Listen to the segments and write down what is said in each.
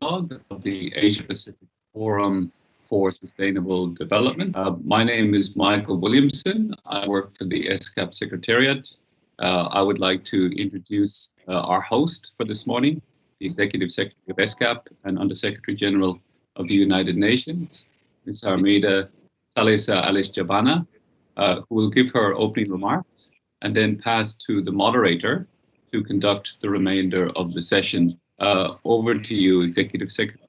dialogue of the Asia Pacific Forum for Sustainable Development. My name is Michael Williamson. I work for the ESCAP Secretariat. I would like to introduce our host for this morning, the Executive Secretary of ESCAP and Undersecretary General of the United Nations, Ms. Armida Salesa Alice-Jabana, who will give her opening remarks and then pass to the moderator to conduct the remainder of the session. Over to you, Executive Secretary.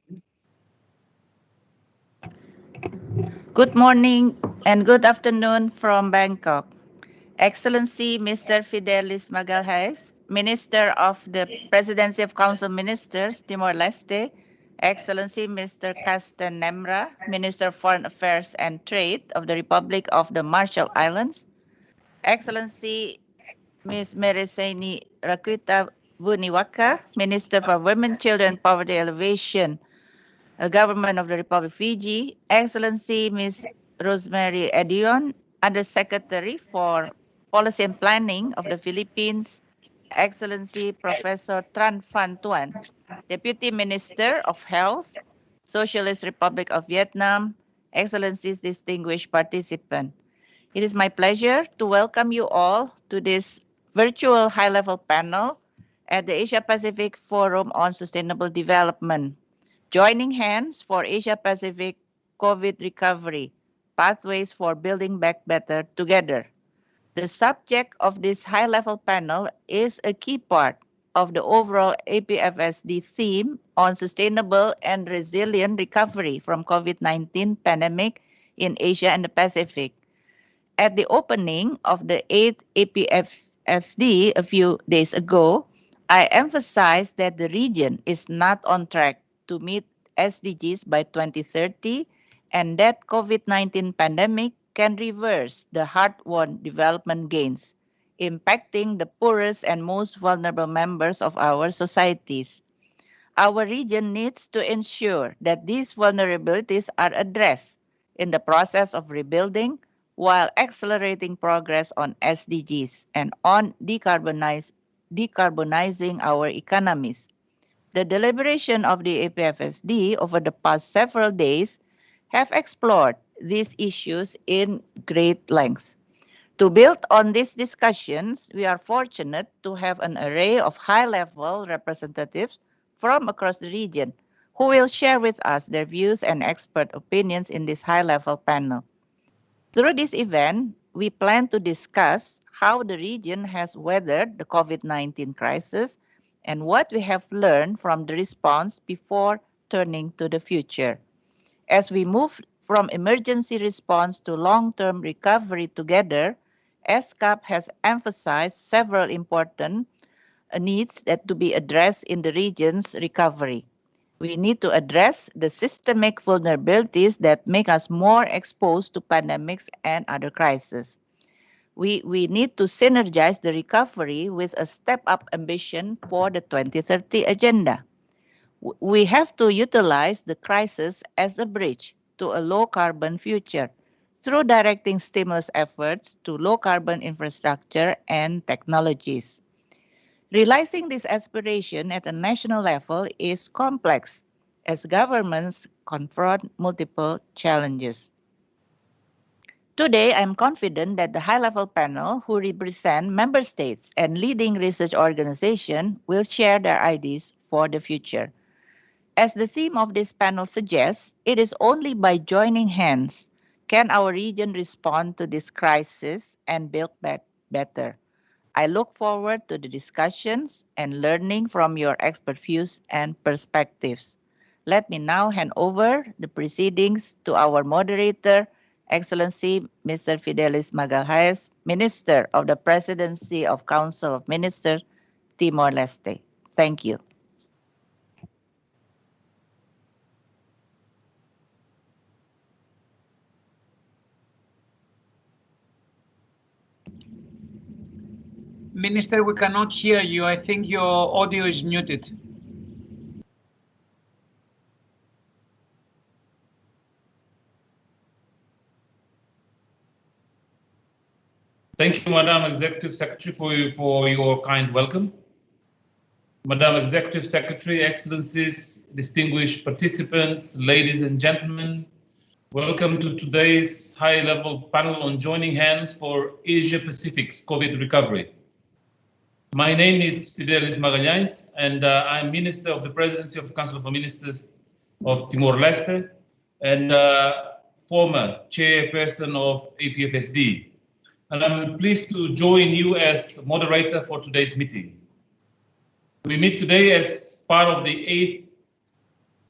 Good morning and good afternoon from Bangkok. Excellency Mr. Fidelis Magalhaes, Minister of the Presidency of Council of Ministers, Timor-Leste, Excellency Mr. Kasten Nemra, Minister of Foreign Affairs and Trade of the Republic of the Marshall Islands, Excellency Ms. Mereseni Raquita Vuniwaka, Minister for Women, Children, Poverty Elevation, Government of the Republic of Fiji, Excellency Ms. Rosemary Edion, Undersecretary for Policy and Planning of the Philippines, Excellency Professor Tran Phan Tuan, Deputy Minister of Health, Socialist Republic of Vietnam, Excellencies, distinguished participant. It is my pleasure to welcome you all to this virtual high-level panel at the Asia-Pacific Forum on Sustainable Development. Joining hands for Asia-Pacific COVID recovery, pathways for building back better together. The subject of this high-level panel is a key part of the overall APFSD theme on sustainable and resilient recovery from COVID-19 pandemic in Asia and the Pacific. At the opening of the 8th APFSD a few days ago, I emphasized that the region is not on track to meet SDGs by 2030 and that COVID-19 pandemic can reverse the hard-won development gains, impacting the poorest and most vulnerable members of our societies. Our region needs to ensure that these vulnerabilities are addressed in the process of rebuilding while accelerating progress on SDGs and on decarbonizing our economies. The deliberation of the APFSD over the past several days have explored these issues in great length. To build on these discussions, we are fortunate to have an array of high-level representatives from across the region who will share with us their views and expert opinions in this high-level panel. Through this event, we plan to discuss how the region has weathered the COVID-19 crisis and what we have learned from the response before turning to the future. As we move from emergency response to long-term recovery together, ESCAP has emphasized several important needs that to be addressed in the region's recovery. We need to address the systemic vulnerabilities that make us more exposed to pandemics and other crises. We need to synergize the recovery with a step-up ambition for the 2030 agenda. We have to utilize the crisis as a bridge to a low-carbon future through directing stimulus efforts to low-carbon infrastructure and technologies. Realizing this aspiration at a national level is complex as governments confront multiple challenges. Today, I'm confident that the high-level panel who represent member states and leading research organizations will share their ideas for the future. As the theme of this panel suggests, it is only by joining hands can our region respond to this crisis and build back better. I look forward to the discussions and learning from your expert views and perspectives. Let me now hand over the proceedings to our moderator, Excellency Mr. Fidelis Magalhaes, Minister of the Presidency of Council of Ministers, Timor-Leste. Thank you. Minister, we cannot hear you. I think your audio is muted. Thank you, Madam Executive Secretary, for your kind welcome. Madam Executive Secretary, Excellencies, distinguished participants, ladies and gentlemen, welcome to today's high-level panel on joining hands for Asia-Pacific's COVID recovery. My name is Fidelis Magalhães, and I'm Minister of the Presidency of the Council of Ministers of Timor-Leste and former chairperson of APFSD. And I'm pleased to join you as moderator for today's meeting. We meet today as part of the 8th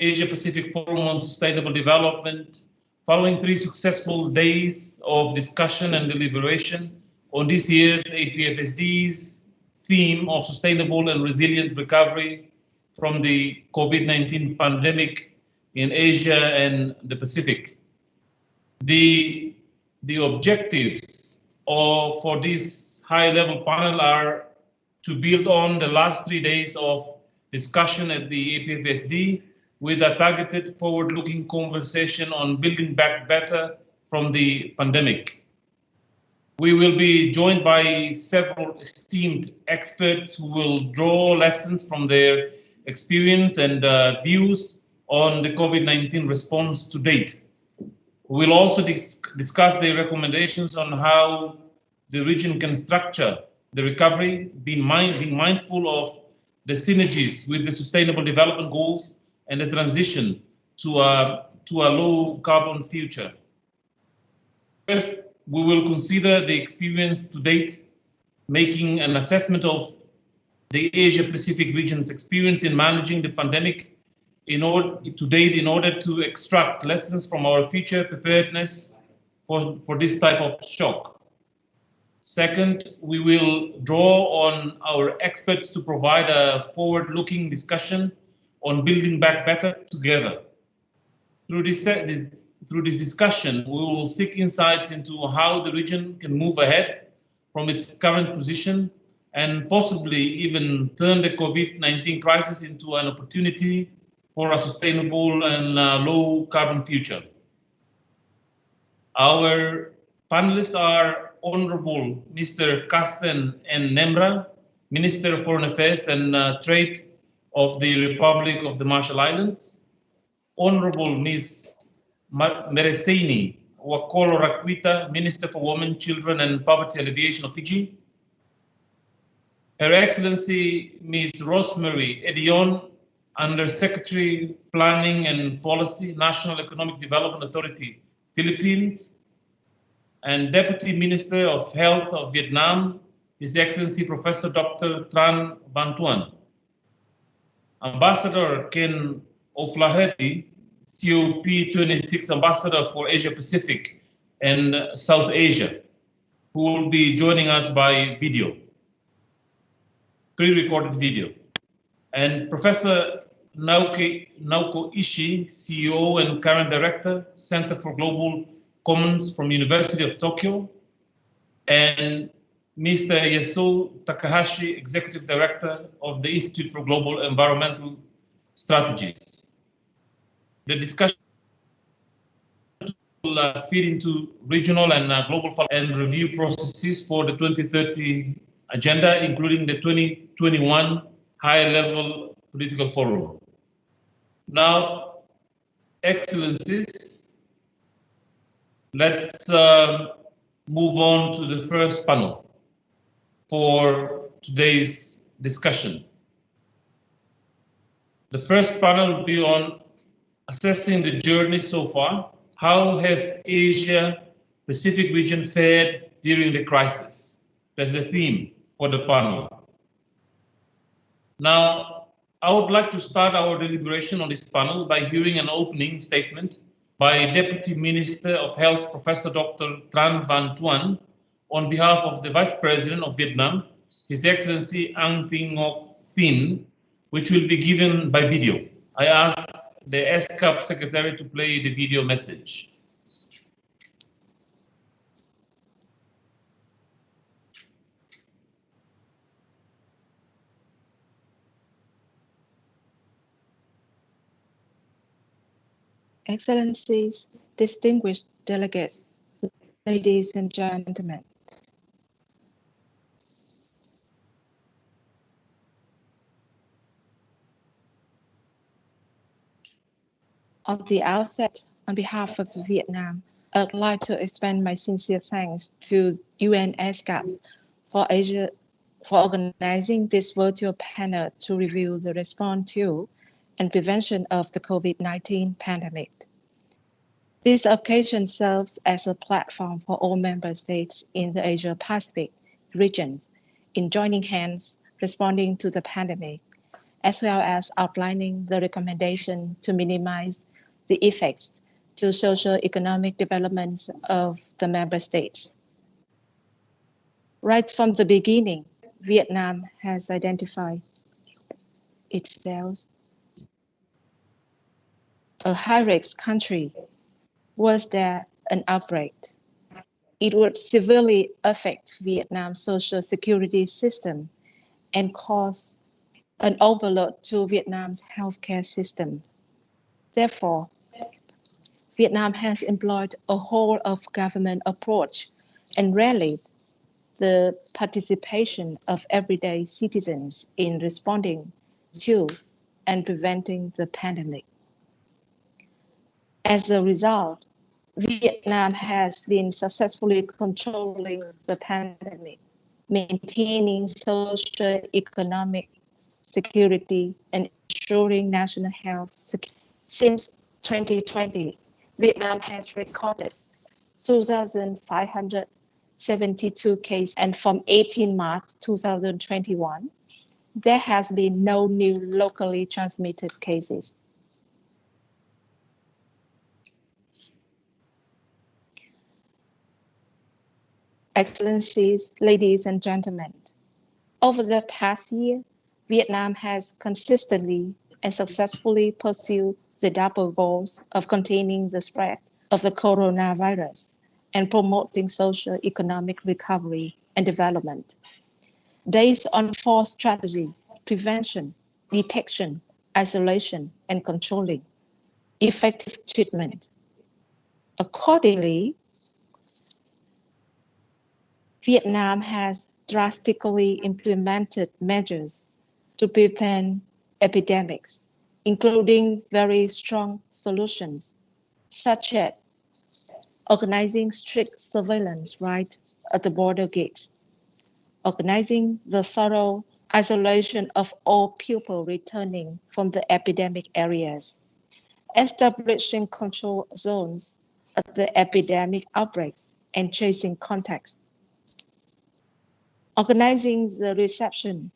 Asia-Pacific Forum on Sustainable Development, following 3 successful days of discussion and deliberation on this year's APFSD's theme of sustainable and resilient recovery from the COVID-19 pandemic in Asia and the Pacific. The objectives for this high-level panel are to build on the last 3 days of discussion at the APFSD with a targeted forward-looking conversation on building back better from the pandemic. We will be joined by several esteemed experts who will draw lessons from their experience and views on the COVID-19 response to date. We'll also discuss the recommendations on how the region can structure the recovery, being mindful of the synergies with the Sustainable Development Goals and the transition to a low carbon future. First, we will consider the experience to date, making an assessment of the Asia-Pacific region's experience in managing the pandemic in order to extract lessons from our future preparedness for this type of shock. Second, we will draw on our experts to provide a forward-looking discussion on building back better together. Through this discussion, we will seek insights into how the region can move ahead from its current position and possibly even turn the COVID-19 crisis into an opportunity for a sustainable and low carbon future. Our panelists are Honorable Mr. Carsten N. Nembra, Minister of Foreign Affairs and Trade of the Republic of the Marshall Islands, Honorable Ms. Mereseni Wakolo Rakwita, Minister for Women, Children and Poverty Alleviation of Fiji, Her Excellency Ms. Rosemary Edion, Under-Secretary Planning and Policy, National Economic Development Authority, Philippines, and Deputy Minister of Health of Vietnam, His Excellency Professor Dr. Tran Van Tuan. Ambassador Ken O'Flaherty, COP26 Ambassador for Asia Pacific and South Asia, who will be joining us by video, pre-recorded video. And Professor Naoko Ishii, CEO and current Director, Center for Global Commons from University of Tokyo, and Mr. Yasuo Takahashi, Executive Director of the Institute for Global Environmental Strategies. The discussion will feed into regional and global and review processes for the 2030 agenda, including the 2021 high-level political forum. Now, Excellencies, let's move on to the first panel for today's discussion. The first panel will be on assessing the journey so far. How has Asia Pacific region fared during the crisis? That's the theme for the panel. Now, I would like to start our deliberation on this panel by hearing an opening statement by Deputy Minister of Health, Professor Dr. Tran Van Tuan, on behalf of the Vice President of Vietnam, His Excellency Ang Thi Ngoc Thin, which will be given by video. I ask the ESCAP Secretary to play the video message. Excellencies, distinguished delegates, ladies and gentlemen. On the outset, on behalf of Vietnam, I would like to extend my sincere thanks to UN ESCAP for Asia for organizing this virtual panel to review the response to and prevention of the COVID-19 pandemic. This occasion serves as a platform for all member states in the Asia-Pacific region in joining hands responding to the pandemic, as well as outlining the recommendation to minimize the effects to socio-economic developments of the member states. Right from the beginning, Vietnam has identified itself a high-risk country. Was there an outbreak, it would severely affect Vietnam's social security system and cause an overload to Vietnam's healthcare system. Therefore, Vietnam has employed a whole of government approach and rallied the participation of everyday citizens in responding to and preventing the pandemic. As a result, Vietnam has been successfully controlling the pandemic, maintaining socio-economic security and ensuring national health security. Since 2020, Vietnam has recorded 2,572 cases, and from 18 March 2021, there has been no new locally transmitted cases. Excellencies, ladies and gentlemen, over the past year, Vietnam has consistently and successfully pursued the double goals of containing the spread of the coronavirus and promoting socio-economic recovery and development. Based on four strategies: prevention, detection, isolation, and controlling, effective treatment. Accordingly, Vietnam has drastically implemented measures to prevent epidemics, including very strong solutions, such as organizing strict surveillance right at the border gates, organizing the thorough isolation of all people returning from the epidemic areas, establishing control zones at the epidemic outbreaks and tracing contacts, organizing the reception,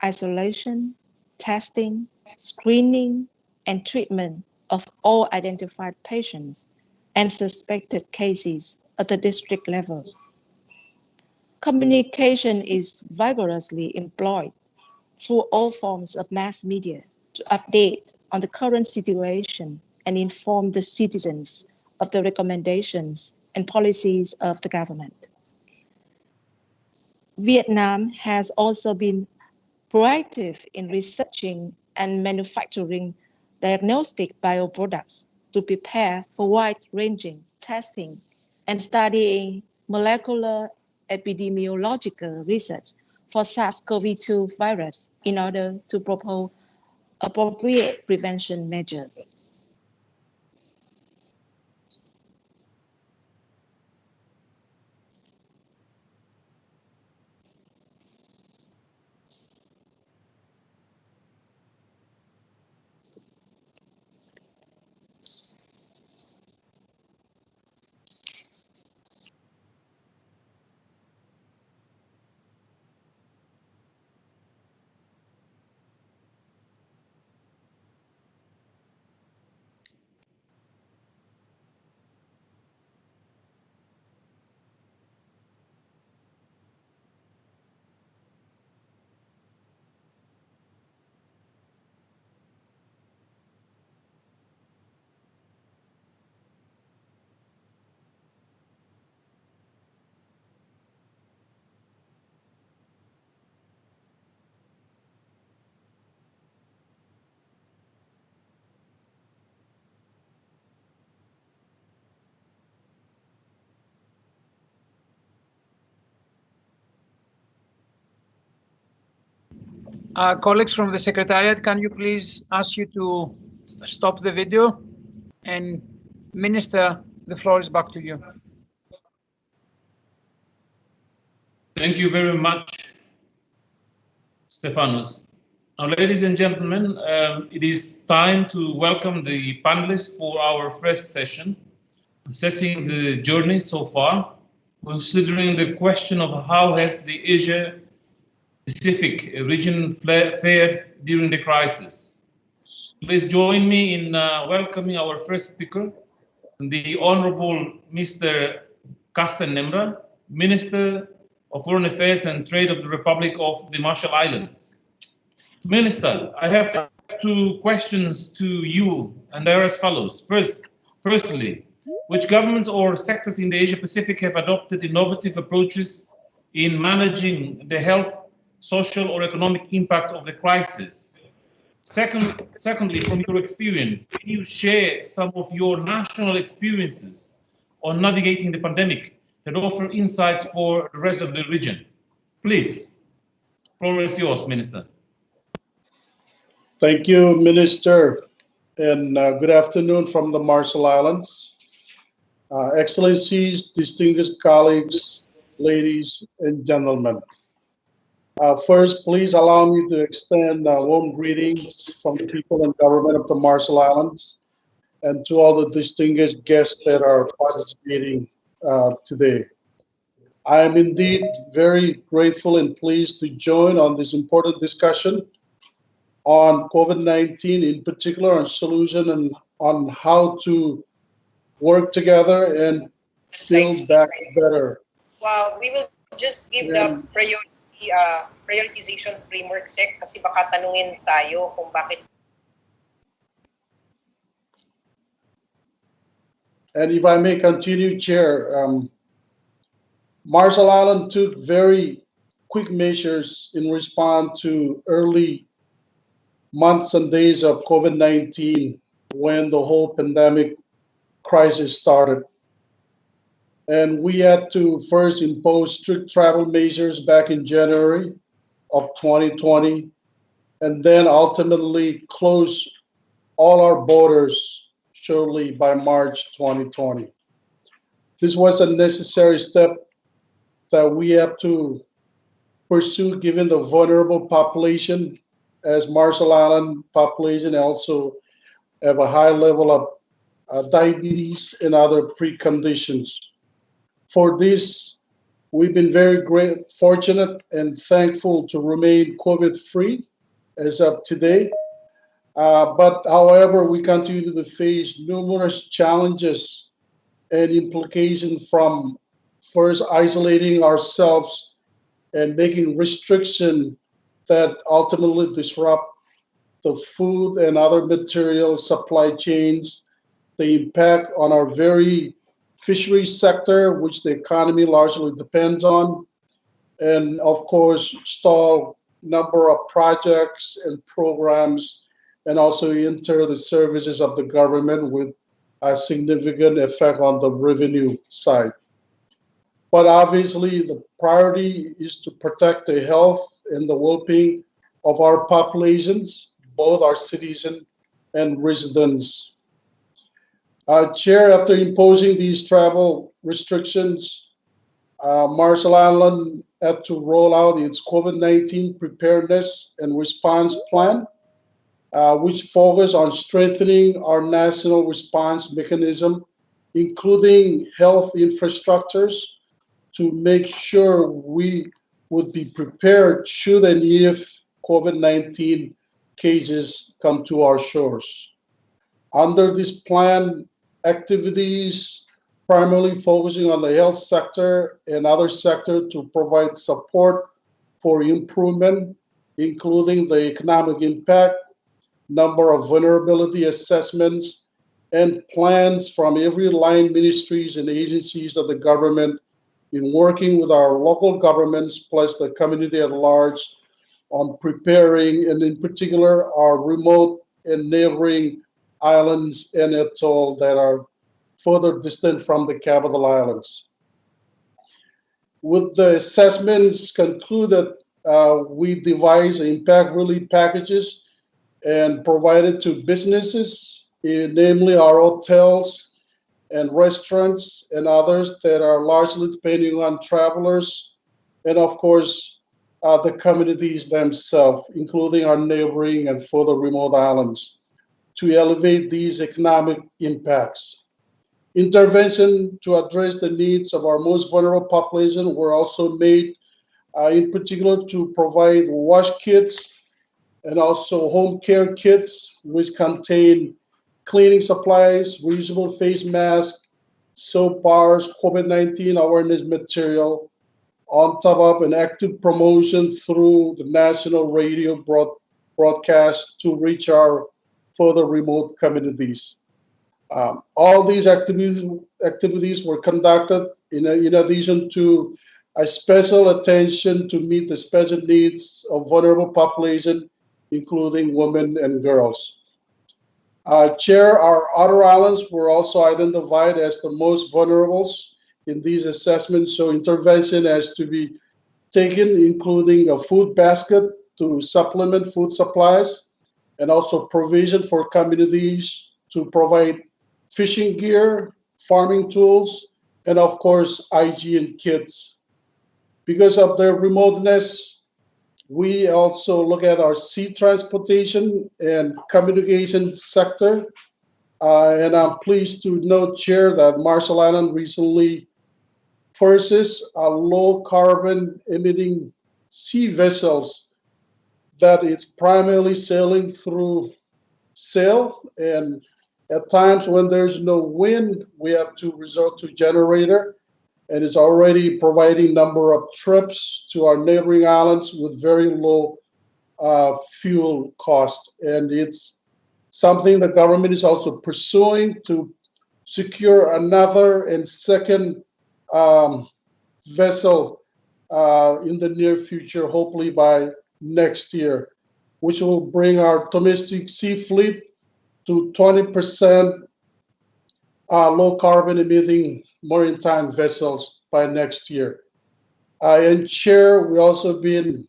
isolation, testing, screening, and treatment of all identified patients and suspected cases at the district level. Communication is vigorously employed through all forms of mass media to update on the current situation and inform the citizens of the recommendations and policies of the government. Vietnam has also been proactive in researching and manufacturing diagnostic bioproducts to prepare for wide-ranging testing and studying molecular epidemiological research for SARS-CoV-2 virus in order to propose appropriate prevention measures. Colleagues from the Secretariat, can you please ask you to stop the video? And Minister, the floor is back to you. Thank you very much, Stefanos. Now, ladies and gentlemen, it is time to welcome the panelists for our first session, assessing the journey so far, considering the question of how has the Asia-Pacific region fared during the crisis. Please join me in welcoming our first speaker, the Honorable Mr. Kasten Nemra, Minister of Foreign Affairs and Trade of the Republic of the Marshall Islands. Minister, I have two questions to you, and they are as follows. Firstly, which governments or sectors in the Asia-Pacific have adopted innovative approaches in managing the health, social, or economic impacts of the crisis? Secondly, from your experience, can you share some of your national experiences on navigating the pandemic that offer insights for the rest of the region? Please, floor is yours, Minister. Thank you, Minister, and good afternoon from the Marshall Islands. Excellencies, distinguished colleagues, ladies and gentlemen. First, please allow me to extend warm greetings from the people and government of the Marshall Islands and to all the distinguished guests that are participating today. I am indeed very grateful and pleased to join on this important discussion on COVID-19, in particular on solution and on how to work together and build back better. Wow, we will just give the prioritization framework, Sec, kasi baka tanungin tayo kung bakit. And if I may continue, Chair, Marshall Island took very quick measures in response to early months and days of COVID-19 when the whole pandemic crisis started. And we had to first impose strict travel measures back in January of 2020, and then ultimately close all our borders shortly by March 2020. This was a necessary step that we have to pursue given the vulnerable population, as Marshall Island population also have a high level of diabetes and other preconditions. For this, we've been very fortunate and thankful to remain COVID-free as of today. But however, we continue to face numerous challenges and implications from first isolating ourselves and making restriction that ultimately disrupt the food and other material supply chains, the impact on our very fisheries sector, which the economy largely depends on, and of course, stall number of projects and programs, and also enter the services of the government with a significant effect on the revenue side. But obviously, the priority is to protect the health and the well-being of our populations, both our citizens and residents. Chair, after imposing these travel restrictions, Marshall Island had to roll out its COVID-19 preparedness and response plan, which focused on strengthening our national response mechanism, including health infrastructures, to make sure we would be prepared should and if COVID-19 cases come to our shores. Under this plan, activities primarily focusing on the health sector and other sectors to provide support for improvement, including the economic impact, number of vulnerability assessments, and plans from every line ministries and agencies of the government in working with our local governments plus the community at large on preparing, and in particular, our remote and neighboring islands and atoll that are further distant from the capital islands. With the assessments concluded, we devised impact relief packages and provided to businesses, namely our hotels and restaurants and others that are largely depending on travelers, and of course, the communities themselves, including our neighboring and further remote islands, to elevate these economic impacts. Intervention to address the needs of our most vulnerable population were also made, in particular to provide wash kits and also home care kits, which contain cleaning supplies, reusable face masks, soap bars, COVID-19 awareness material, on top of an active promotion through the national radio broadcast to reach our further remote communities. All these activities were conducted in addition to a special attention to meet the special needs of vulnerable population, including women and girls. Chair, our outer islands were also identified as the most vulnerable in these assessments, so intervention has to be taken, including a food basket to supplement food supplies, and also provision for communities to provide fishing gear, farming tools, and of course, hygiene kits. Because of their remoteness, we also look at our sea transportation and communication sector. And I'm pleased to note, Chair, that Marshall Island recently purchased a low carbon emitting sea vessels that is primarily sailing through sail, and at times when there's no wind, we have to resort to generator, and it's already providing number of trips to our neighboring islands with very low fuel cost. And it's something the government is also pursuing to secure another and second vessel in the near future, hopefully by next year, which will bring our domestic sea fleet to 20% low carbon emitting maritime vessels by next year. And Chair, we also been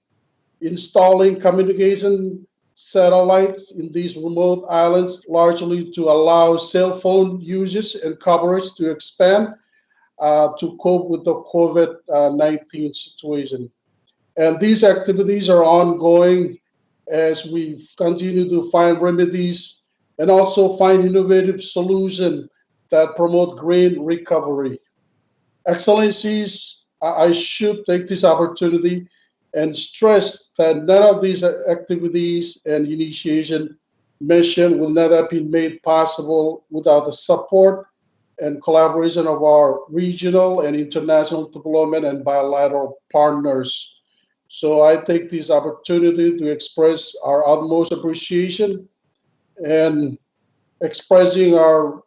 installing communication satellites in these remote islands, largely to allow cell phone usage and coverage to expand to cope with the COVID-19 situation. And these activities are ongoing as we continue to find remedies and also find innovative solutions that promote green recovery. Excellencies, I should take this opportunity and stress that none of these activities and initiation mentioned will not have been made possible without the support and collaboration of our regional and international development and bilateral partners. So I take this opportunity to express our utmost appreciation and expressing our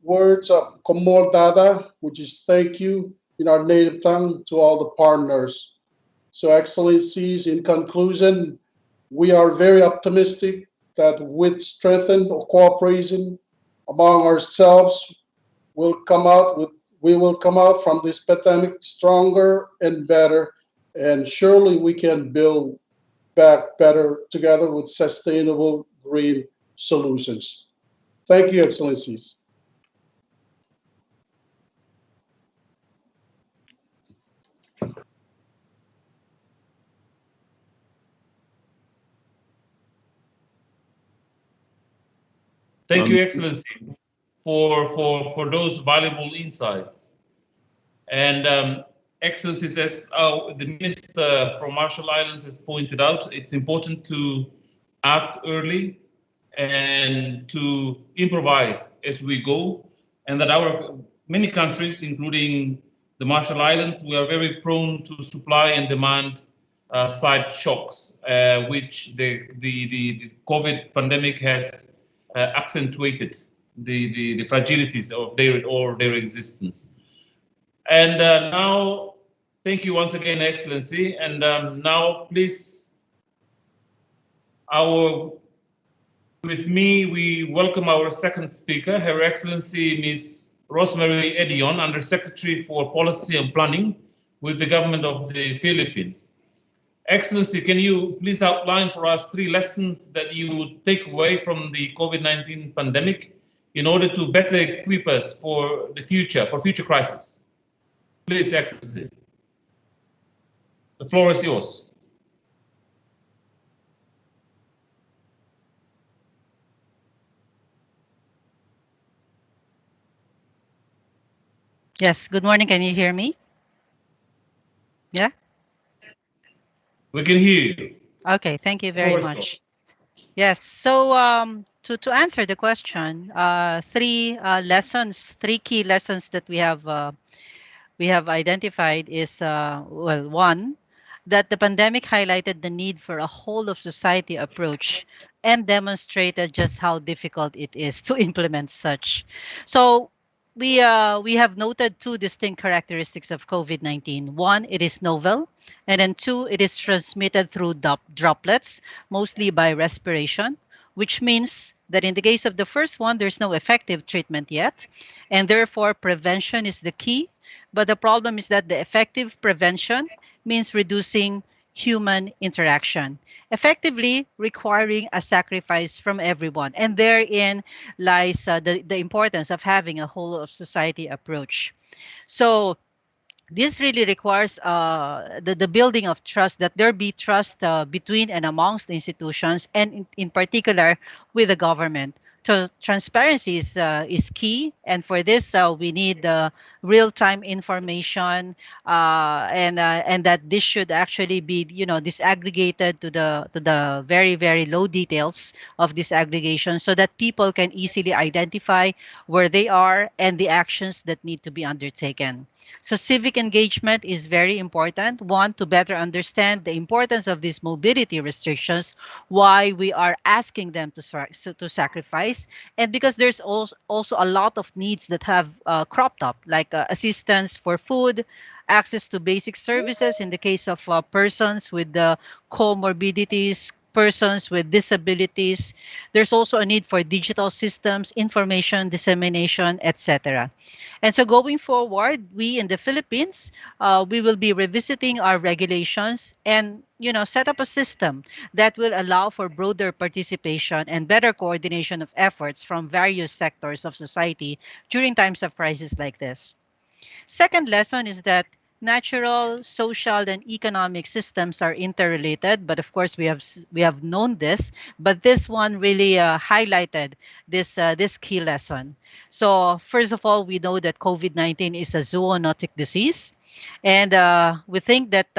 words of Komor Dada, which is thank you in our native tongue to all the partners. So Excellencies, in conclusion, we are very optimistic that with strengthened cooperation among ourselves, we will come out from this pandemic stronger and better, and surely we can build back better together with sustainable green solutions. Thank you, Excellencies. Thank you, Excellency, for those valuable insights. And Excellencies, as the Minister from Marshall Islands has pointed out, it's important to act early and to improvise as we go, and that our many countries, including the Marshall Islands, we are very prone to supply and demand side shocks, which the COVID pandemic has accentuated the fragilities of their existence. And now, thank you once again, Excellency. And now, please, with me, we welcome our second speaker, Her Excellency Ms. Rosemary Edion, Undersecretary for Policy and Planning with the Government of the Philippines. Excellency, can you please outline for us 3 lessons that you take away from the COVID-19 pandemic in order to better equip us for the future, for future crises? Please, Excellency. The floor is yours. Yes, good morning. Can you hear me? Yeah? We can hear you. Okay, thank you very much. Yes, so to answer the question, 3 key lessons that we have identified is, well, one, that the pandemic highlighted the need for a whole of society approach and demonstrated just how difficult it is to implement such. So we have noted 2 distinct characteristics of COVID-19. One, it is novel, and then 2, it is transmitted through droplets, mostly by respiration, which means that in the case of the first one, there's no effective treatment yet, and therefore prevention is the key. But the problem is that the effective prevention means reducing human interaction, effectively requiring a sacrifice from everyone. And therein lies the importance of having a whole of society approach. So this really requires the building of trust, that there be trust between and amongst the institutions, and in particular with the government. So transparency is key, and for this we need real-time information, and that this should actually be disaggregated to the very low details of disaggregation, so that people can easily identify where they are and the actions that need to be undertaken. So civic engagement is very important. One, to better understand the importance of these mobility restrictions, why we are asking them to sacrifice, and because there's also a lot of needs that have cropped up, like assistance for food, access to basic services in the case of persons with comorbidities, persons with disabilities. There's also a need for digital systems, information dissemination, etc. And so going forward, we in the Philippines, we will be revisiting our regulations and set up a system that will allow for broader participation and better coordination of efforts from various sectors of society during times of crisis like this. Second lesson is that natural, social, and economic systems are interrelated, but of course we have known this, but this one really highlighted this key lesson. So first of all, we know that COVID-19 is a zoonotic disease, and we think that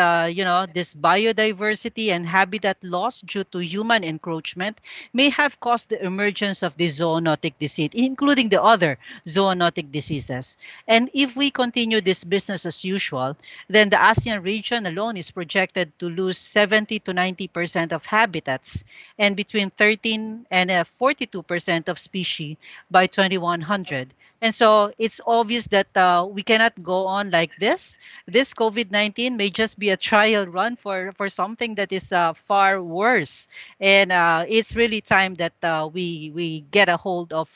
this biodiversity and habitat loss due to human encroachment may have caused the emergence of this zoonotic disease, including the other zoonotic diseases. And if we continue this business as usual, then the ASEAN region alone is projected to lose 70 to 90% of habitats and between 13 and 42% of species by 2100. And so it's obvious that we cannot go on like this. This COVID-19 may just be a trial run for something that is far worse. And it's really time that we get a hold of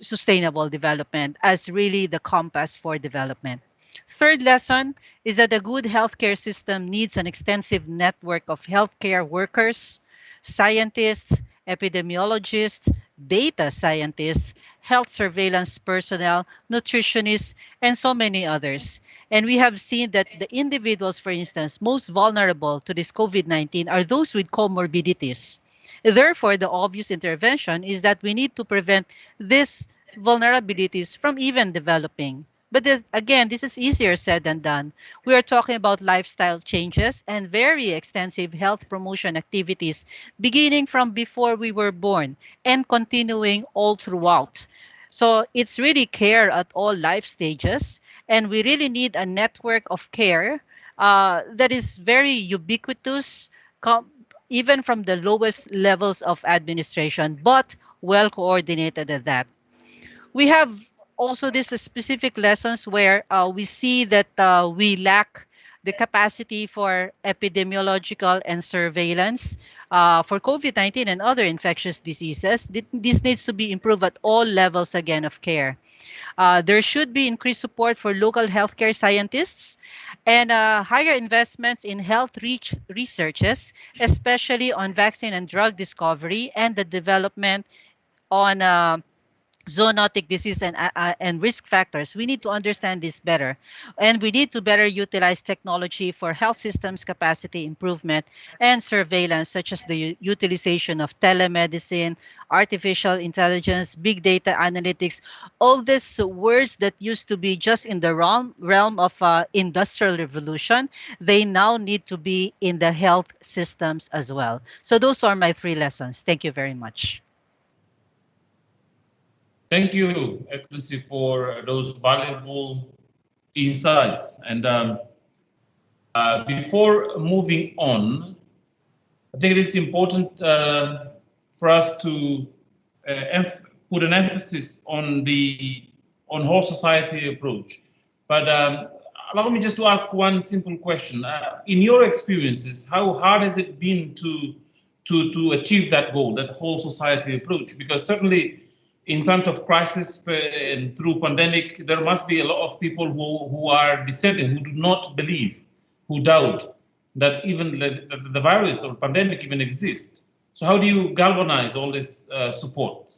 sustainable development as really the compass for development. Third lesson is that a good healthcare system needs an extensive network of healthcare workers, scientists, epidemiologists, data scientists, health surveillance personnel, nutritionists, and so many others. And we have seen that the individuals, for instance, most vulnerable to this COVID-19 are those with comorbidities. Therefore, the obvious intervention is that we need to prevent these vulnerabilities from even developing. But again, this is easier said than done. We are talking about lifestyle changes and very extensive health promotion activities beginning from before we were born and continuing all throughout. So it's really care at all life stages, and we really need a network of care that is very ubiquitous, even from the lowest levels of administration, but well coordinated at that. We have also these specific lessons where we see that we lack the capacity for epidemiological and surveillance for COVID-19 and other infectious diseases. This needs to be improved at all levels again of care. There should be increased support for local healthcare scientists and higher investments in health researches, especially on vaccine and drug discovery and the development on zoonotic disease and risk factors. We need to understand this better, and we need to better utilize technology for health systems capacity improvement and surveillance, such as the utilization of telemedicine, artificial intelligence, big data analytics. All these words that used to be just in the realm of industrial revolution, they now need to be in the health systems as well. So those are my 3 lessons. Thank you very much. Thank you, Excellency, for those valuable insights. And before moving on, I think it's important for us to put an emphasis on the whole society approach. But allow me just to ask one simple question. In your experiences, how hard has it been to achieve that goal, that whole society approach? Because certainly, in times of crisis and through pandemic, there must be a lot of people who are dissenting, who do not believe, who doubt that even the virus or pandemic even exists. So how do you galvanize all this support?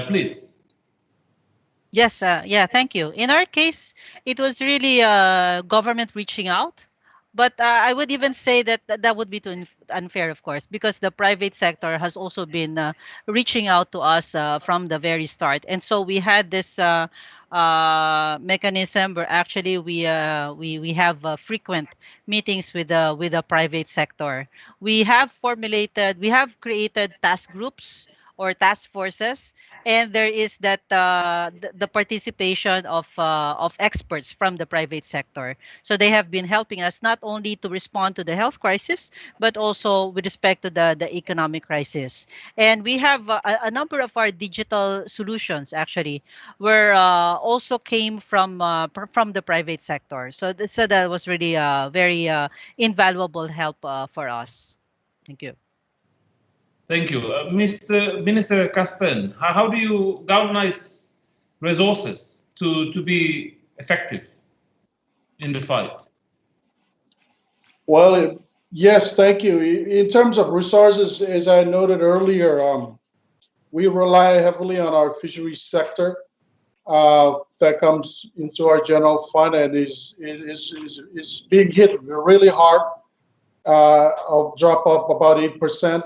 Please. Yes, yeah, thank you. In our case, it was really government reaching out. But I would even say that that would be too unfair, of course, because the private sector has also been reaching out to us from the very start. And so we had this mechanism where actually we have frequent meetings with the private sector. We have created task groups or task forces, and there is that the participation of experts from the private sector. So they have been helping us not only to respond to the health crisis, but also with respect to the economic crisis. And we have a number of our digital solutions actually were also came from the private sector. So that was really very invaluable help for us. Thank you. Thank you. Mr. Minister Casten, how do you galvanize resources to be effective in the fight? Well, yes, thank you. In terms of resources, as I noted earlier, we rely heavily on our fisheries sector that comes into our general fund and is being hit really hard. I'll drop off about 8%.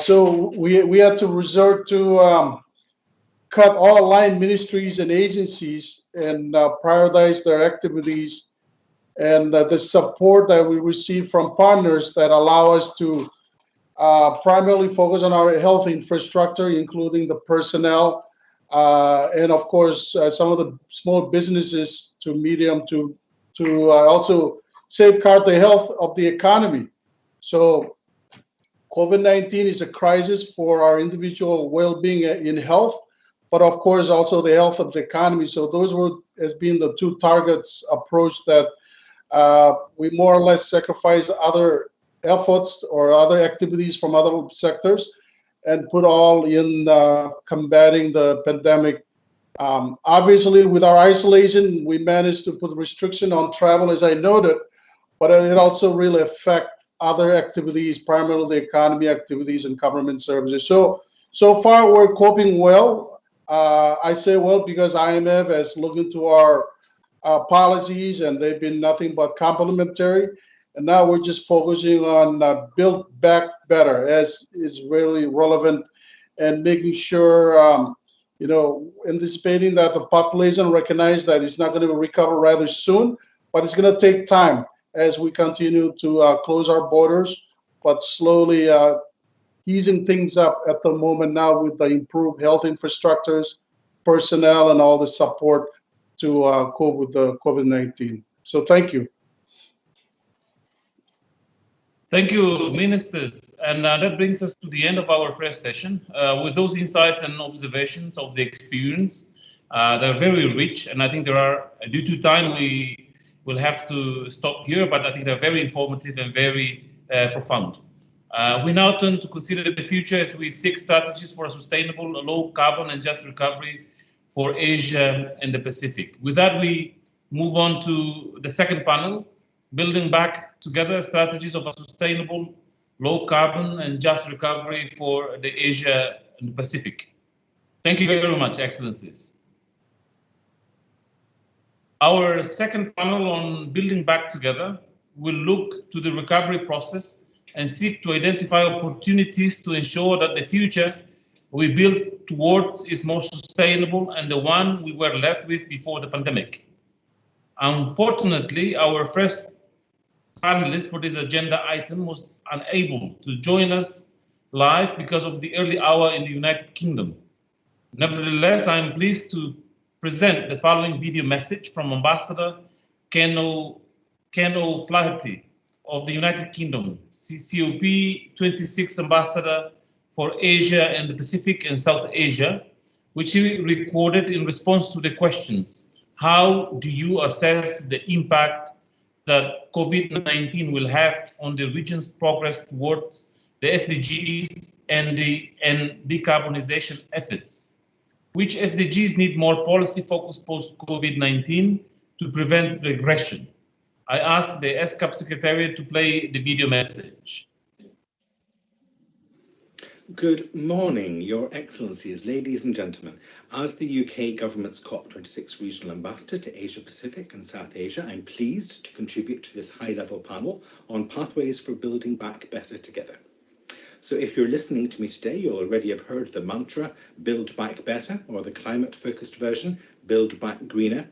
So we had to resort to cut all line ministries and agencies and prioritize their activities and the support that we receive from partners that allow us to primarily focus on our health infrastructure, including the personnel, and of course some of the small businesses to medium to also safeguard the health of the economy. So COVID-19 is a crisis for our individual well-being in health, but of course also the health of the economy. So those has been the 2 targets approach that we more or less sacrifice other efforts or other activities from other sectors and put all in combating the pandemic. Obviously, with our isolation, we managed to put restriction on travel, as I noted, but it also really affects other activities, primarily the economy activities and government services. So far, we're coping well. I say well because IMF has looked into our policies and they've been nothing but complimentary. And now we're just focusing on build back better, as is really relevant, and making sure, anticipating that the population recognize that it's not going to recover rather soon, but it's going to take time as we continue to close our borders, but slowly easing things up at the moment now with the improved health infrastructures, personnel, and all the support to cope with the COVID-19. So thank you. Thank you, ministers. And that brings us to the end of our first session. With those insights and observations of the experience, they're very rich. And I think there are, due to time, we we'll have to stop here, but I think they're very informative and very profound. We now turn to consider the future as we seek strategies for a sustainable, low carbon and just recovery for Asia and the Pacific. With that, we move on to the second panel, building back together strategies of a sustainable, low carbon and just recovery for the Asia and the Pacific. Thank you very much, Excellencies. Our second panel on building back together will look to the recovery process and seek to identify opportunities to ensure that the future we build towards is more sustainable and the one we were left with before the pandemic. Unfortunately, our first panelist for this agenda item was unable to join us live because of the early hour in the United Kingdom. Nevertheless, I am pleased to present the following video message from Ambassador Ken O'Flaherty of the United Kingdom, COP26 Ambassador for Asia and the Pacific and South Asia, which he recorded in response to the questions: how do you assess the impact that COVID-19 will have on the region's progress towards the SDGs and decarbonization efforts? Which SDGs need more policy focus post-COVID-19 to prevent regression? I ask the ESCAP Secretariat to play the video message. Good morning, Your Excellencies, ladies and gentlemen. As the UK Government's COP26 Regional Ambassador to Asia Pacific and South Asia, I'm pleased to contribute to this high-level panel on pathways for building back better together. So if you're listening to me today, you'll already have heard the mantra, build back better, or the climate-focused version, build back greener.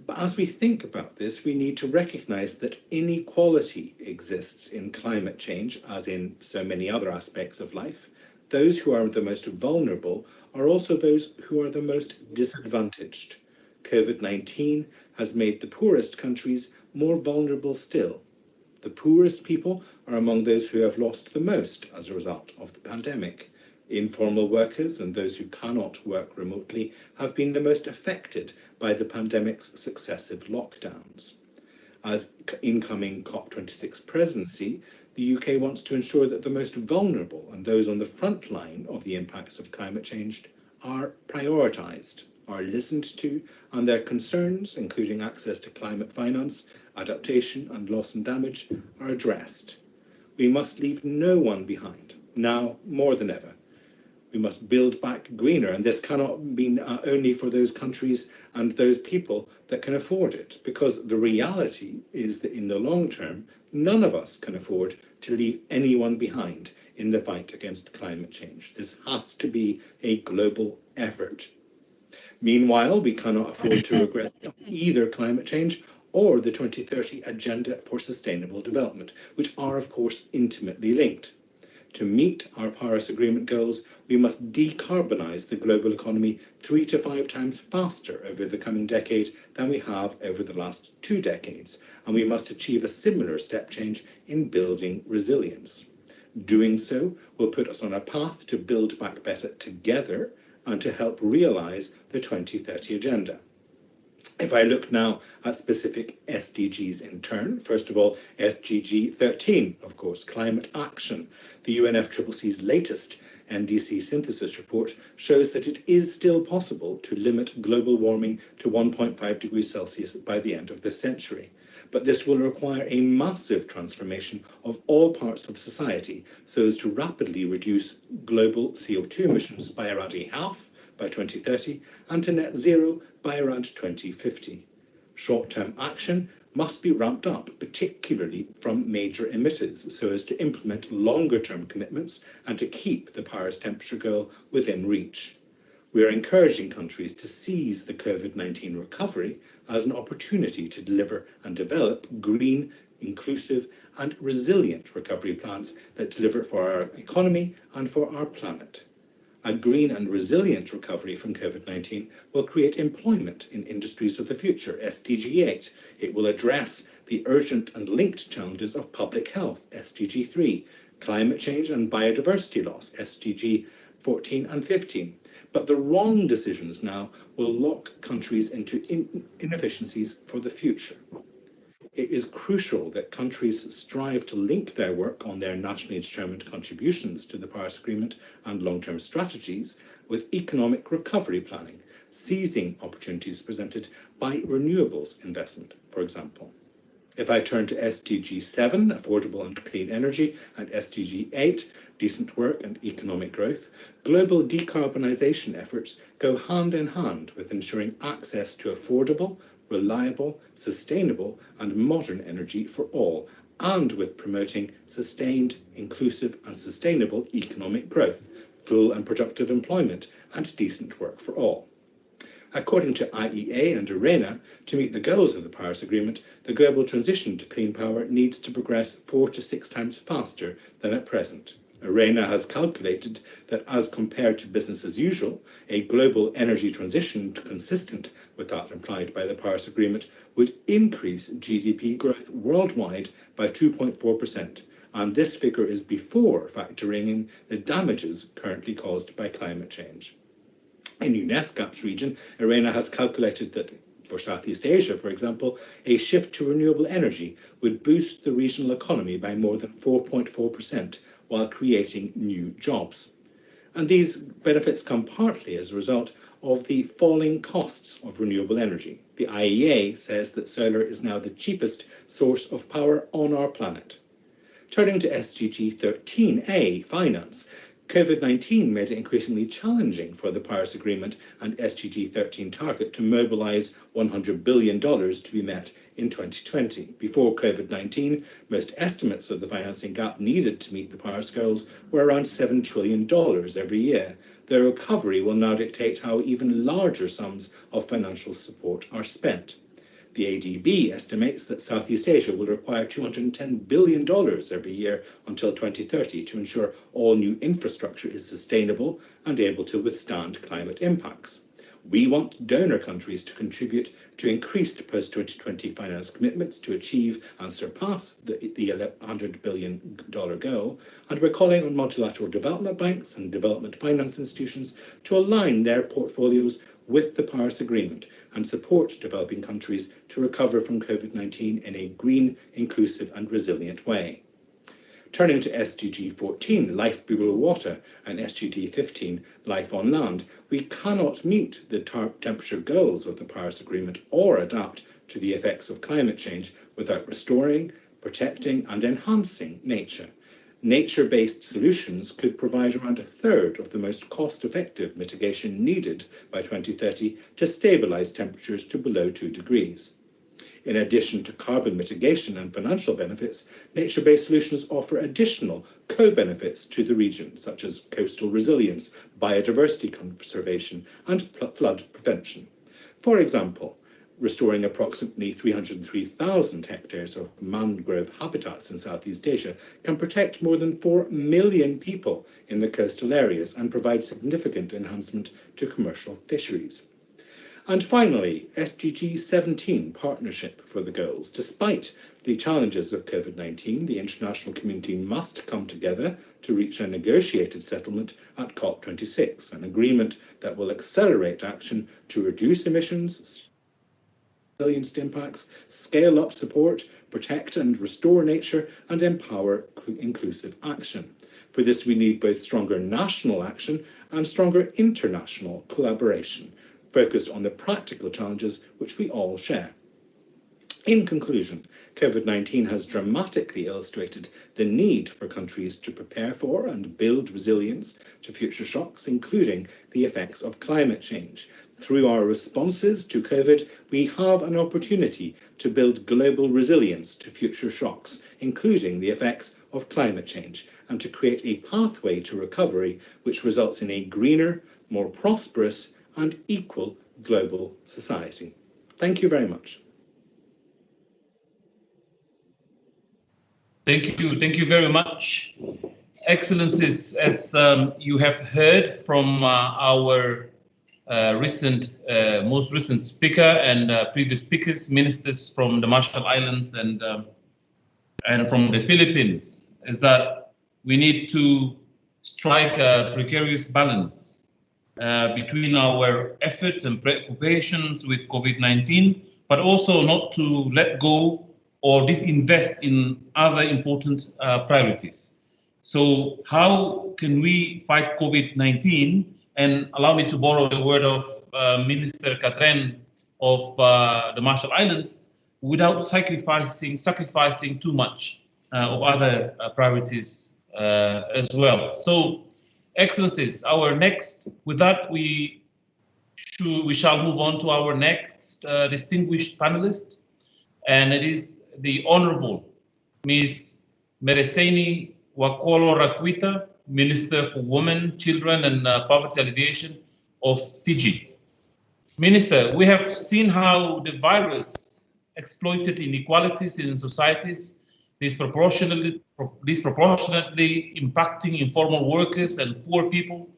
But as we think about this, we need to recognise that inequality exists in climate change, as in so many other aspects of life. Those who are the most vulnerable are also those who are the most disadvantaged. COVID-19 has made the poorest countries more vulnerable still. The poorest people are among those who have lost the most as a result of the pandemic. Informal workers and those who cannot work remotely have been the most affected by the pandemic's successive lockdowns. As incoming COP26 presidency, the UK wants to ensure that the most vulnerable and those on the front line of the impacts of climate change are prioritised, are listened to, and their concerns, including access to climate finance, adaptation and loss and damage, are addressed. We must leave no one behind, now more than ever. We must build back greener, and this cannot mean only for those countries and those people that can afford it, because the reality is that in the long term, none of us can afford to leave anyone behind in the fight against climate change. This has to be a global effort. Meanwhile, we cannot afford to regress either climate change or the 2030 Agenda for Sustainable Development, which are, of course, intimately linked. To meet our Paris Agreement goals, we must decarbonise the global economy 3 to 5 times faster over the coming decade than we have over the last 2 decades, and we must achieve a similar step change in building resilience. Doing so will put us on a path to build back better together and to help realise the 2030 Agenda. If I look now at specific SDGs in turn, first of all, SDG 13, of course, climate action. The UNFCCC's latest NDC synthesis report shows that it is still possible to limit global warming to 1.5 degrees Celsius by the end of this century. But this will require a massive transformation of all parts of society so as to rapidly reduce global CO2 emissions by around a half by 2030 and to net zero by around 2050. Short-term action must be ramped up, particularly from major emitters, so as to implement longer-term commitments and to keep the Paris temperature goal within reach. We are encouraging countries to seize the COVID-19 recovery as an opportunity to deliver and develop green, inclusive and resilient recovery plans that deliver for our economy and for our planet. A green and resilient recovery from COVID-19 will create employment in industries of the future, SDG 8. It will address the urgent and linked challenges of public health, SDG 3, climate change and biodiversity loss, SDG 14 and 15. But the wrong decisions now will lock countries into inefficiencies for the future. it is crucial that countries strive to link their work on their nationally determined contributions to the Paris Agreement and long-term strategies with economic recovery planning, seizing opportunities presented by renewables investment, for example. If I turn to SDG 7, affordable and clean energy, and SDG 8, decent work and economic growth, global decarbonisation efforts go hand in hand with ensuring access to affordable, reliable, sustainable and modern energy for all, and with promoting sustained, inclusive and sustainable economic growth, full and productive employment and decent work for all. According to IEA and IRENA, to meet the goals of the Paris Agreement, the global transition to clean power needs to progress 4 to 6 times faster than at present. IRENA has calculated that as compared to business as usual, a global energy transition consistent with that implied by the Paris Agreement would increase GDP growth worldwide by 2.4%, and this figure is before factoring in the damages currently caused by climate change. In ESCAP's region, IRENA has calculated that for Southeast Asia, for example, a shift to renewable energy would boost the regional economy by more than 4.4% while creating new jobs. And these benefits come partly as a result of the falling costs of renewable energy. The IEA says that solar is now the cheapest source of power on our planet. Turning to SDG 13A, finance, COVID-19 made it increasingly challenging for the Paris Agreement and SDG 13 target to mobilise $100 billion to be met in 2020. Before COVID-19, most estimates of the financing gap needed to meet the Paris goals were around $7 trillion every year. The recovery will now dictate how even larger sums of financial support are spent. The ADB estimates that Southeast Asia will require $210 billion every year until 2030 to ensure all new infrastructure is sustainable and able to withstand climate impacts. We want donor countries to contribute to increased post-2020 finance commitments to achieve and surpass the $100 billion goal, and we're calling on multilateral development banks and development finance institutions to align their portfolios with the Paris Agreement and support developing countries to recover from COVID-19 in a green, inclusive and resilient way. Turning to SDG 14, Life Below Water, and SDG 15, Life on Land, we cannot meet the temperature goals of the Paris Agreement or adapt to the effects of climate change without restoring, protecting and enhancing nature. Nature-based solutions could provide around a third of the most cost-effective mitigation needed by 2030 to stabilise temperatures to below 2 degrees. In addition to carbon mitigation and financial benefits, nature-based solutions offer additional co-benefits to the region, such as coastal resilience, biodiversity conservation and flood prevention. For example, restoring approximately 303,000 hectares of mangrove habitats in Southeast Asia can protect more than 4 million people in the coastal areas and provide significant enhancement to commercial fisheries. And finally, SDG 17, Partnership for the Goals. Despite the challenges of COVID-19, the international community must come together to reach a negotiated settlement at COP26, an agreement that will accelerate action to reduce emissions, resilience impacts, scale up support, protect and restore nature, and empower inclusive action. For this, we need both stronger national action and stronger international collaboration, focused on the practical challenges which we all share. In conclusion, COVID-19 has dramatically illustrated the need for countries to prepare for and build resilience to future shocks, including the effects of climate change. Through our responses to COVID, we have an opportunity to build global resilience to future shocks, including the effects of climate change, and to create a pathway to recovery which results in a greener, more prosperous and equal global society. Thank you very much. Thank you very much. Excellencies, as you have heard from our most recent speaker and previous speakers, ministers from the Marshall Islands and from the Philippines, is that we need to strike a precarious balance between our efforts and preoccupations with COVID-19, but also not to let go or disinvest in other important priorities. So how can we fight COVID-19? And allow me to borrow the word of Minister Katren of the Marshall Islands, without sacrificing too much of other priorities as well. So, Excellencies, with that we shall move on to our next distinguished panelist, and it is the Honorable Ms. Mereseni Wakolo Rakwita, Minister for Women, Children and Poverty Alleviation of Fiji. Minister, we have seen how the virus exploited inequalities in societies, disproportionately impacting informal workers and poor people.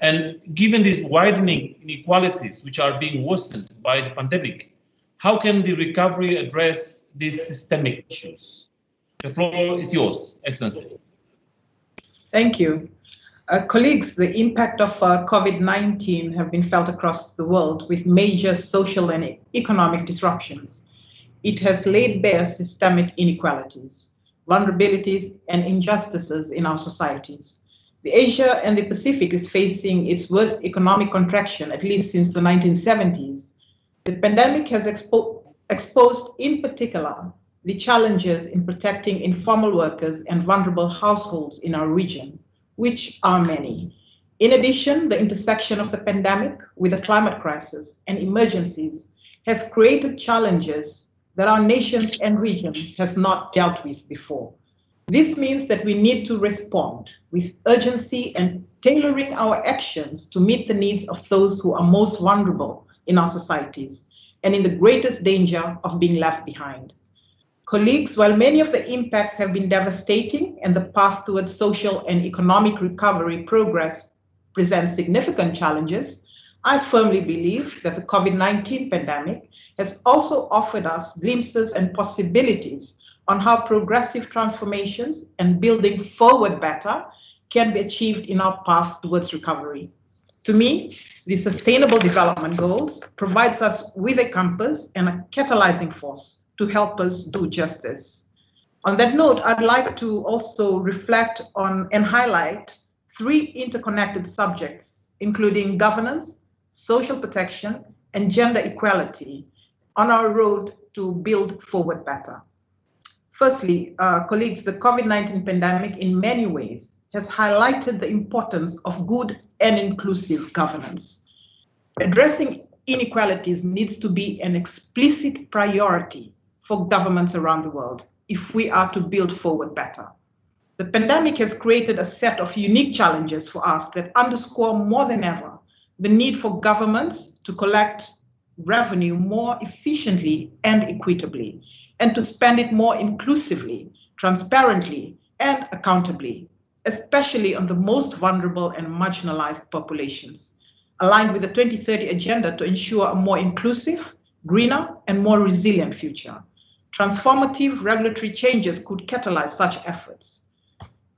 And given these widening inequalities, which are being worsened by the pandemic, how can the recovery address these systemic issues? The floor is yours, Excellency. Thank you. Colleagues, the impact of COVID-19 have been felt across the world with major social and economic disruptions. It has laid bare systemic inequalities, vulnerabilities, and injustices in our societies. The Asia and the Pacific is facing its worst economic contraction, at least since the 1970s. The pandemic has exposed, in particular, the challenges in protecting informal workers and vulnerable households in our region, which are many. In addition, the intersection of the pandemic with the climate crisis and emergencies has created challenges that our nations and region has not dealt with before. This means that we need to respond with urgency and tailoring our actions to meet the needs of those who are most vulnerable in our societies and in the greatest danger of being left behind. Colleagues, while many of the impacts have been devastating and the path towards social and economic recovery progress presents significant challenges, I firmly believe that the COVID-19 pandemic has also offered us glimpses and possibilities on how progressive transformations and building forward better can be achieved in our path towards recovery. To me, the Sustainable Development Goals provides us with a compass and a catalyzing force to help us do just this. On that note, I'd like to also reflect on and highlight three interconnected subjects, including governance, social protection, and gender equality on our road to build forward better. Firstly, colleagues, the COVID-19 pandemic in many ways has highlighted the importance of good and inclusive governance. Addressing inequalities needs to be an explicit priority for governments around the world if we are to build forward better. The pandemic has created a set of unique challenges for us that underscore more than ever the need for governments to collect revenue more efficiently and equitably, and to spend it more inclusively, transparently, and accountably, especially on the most vulnerable and marginalized populations, aligned with the 2030 agenda to ensure a more inclusive, greener, and more resilient future. Transformative regulatory changes could catalyze such efforts.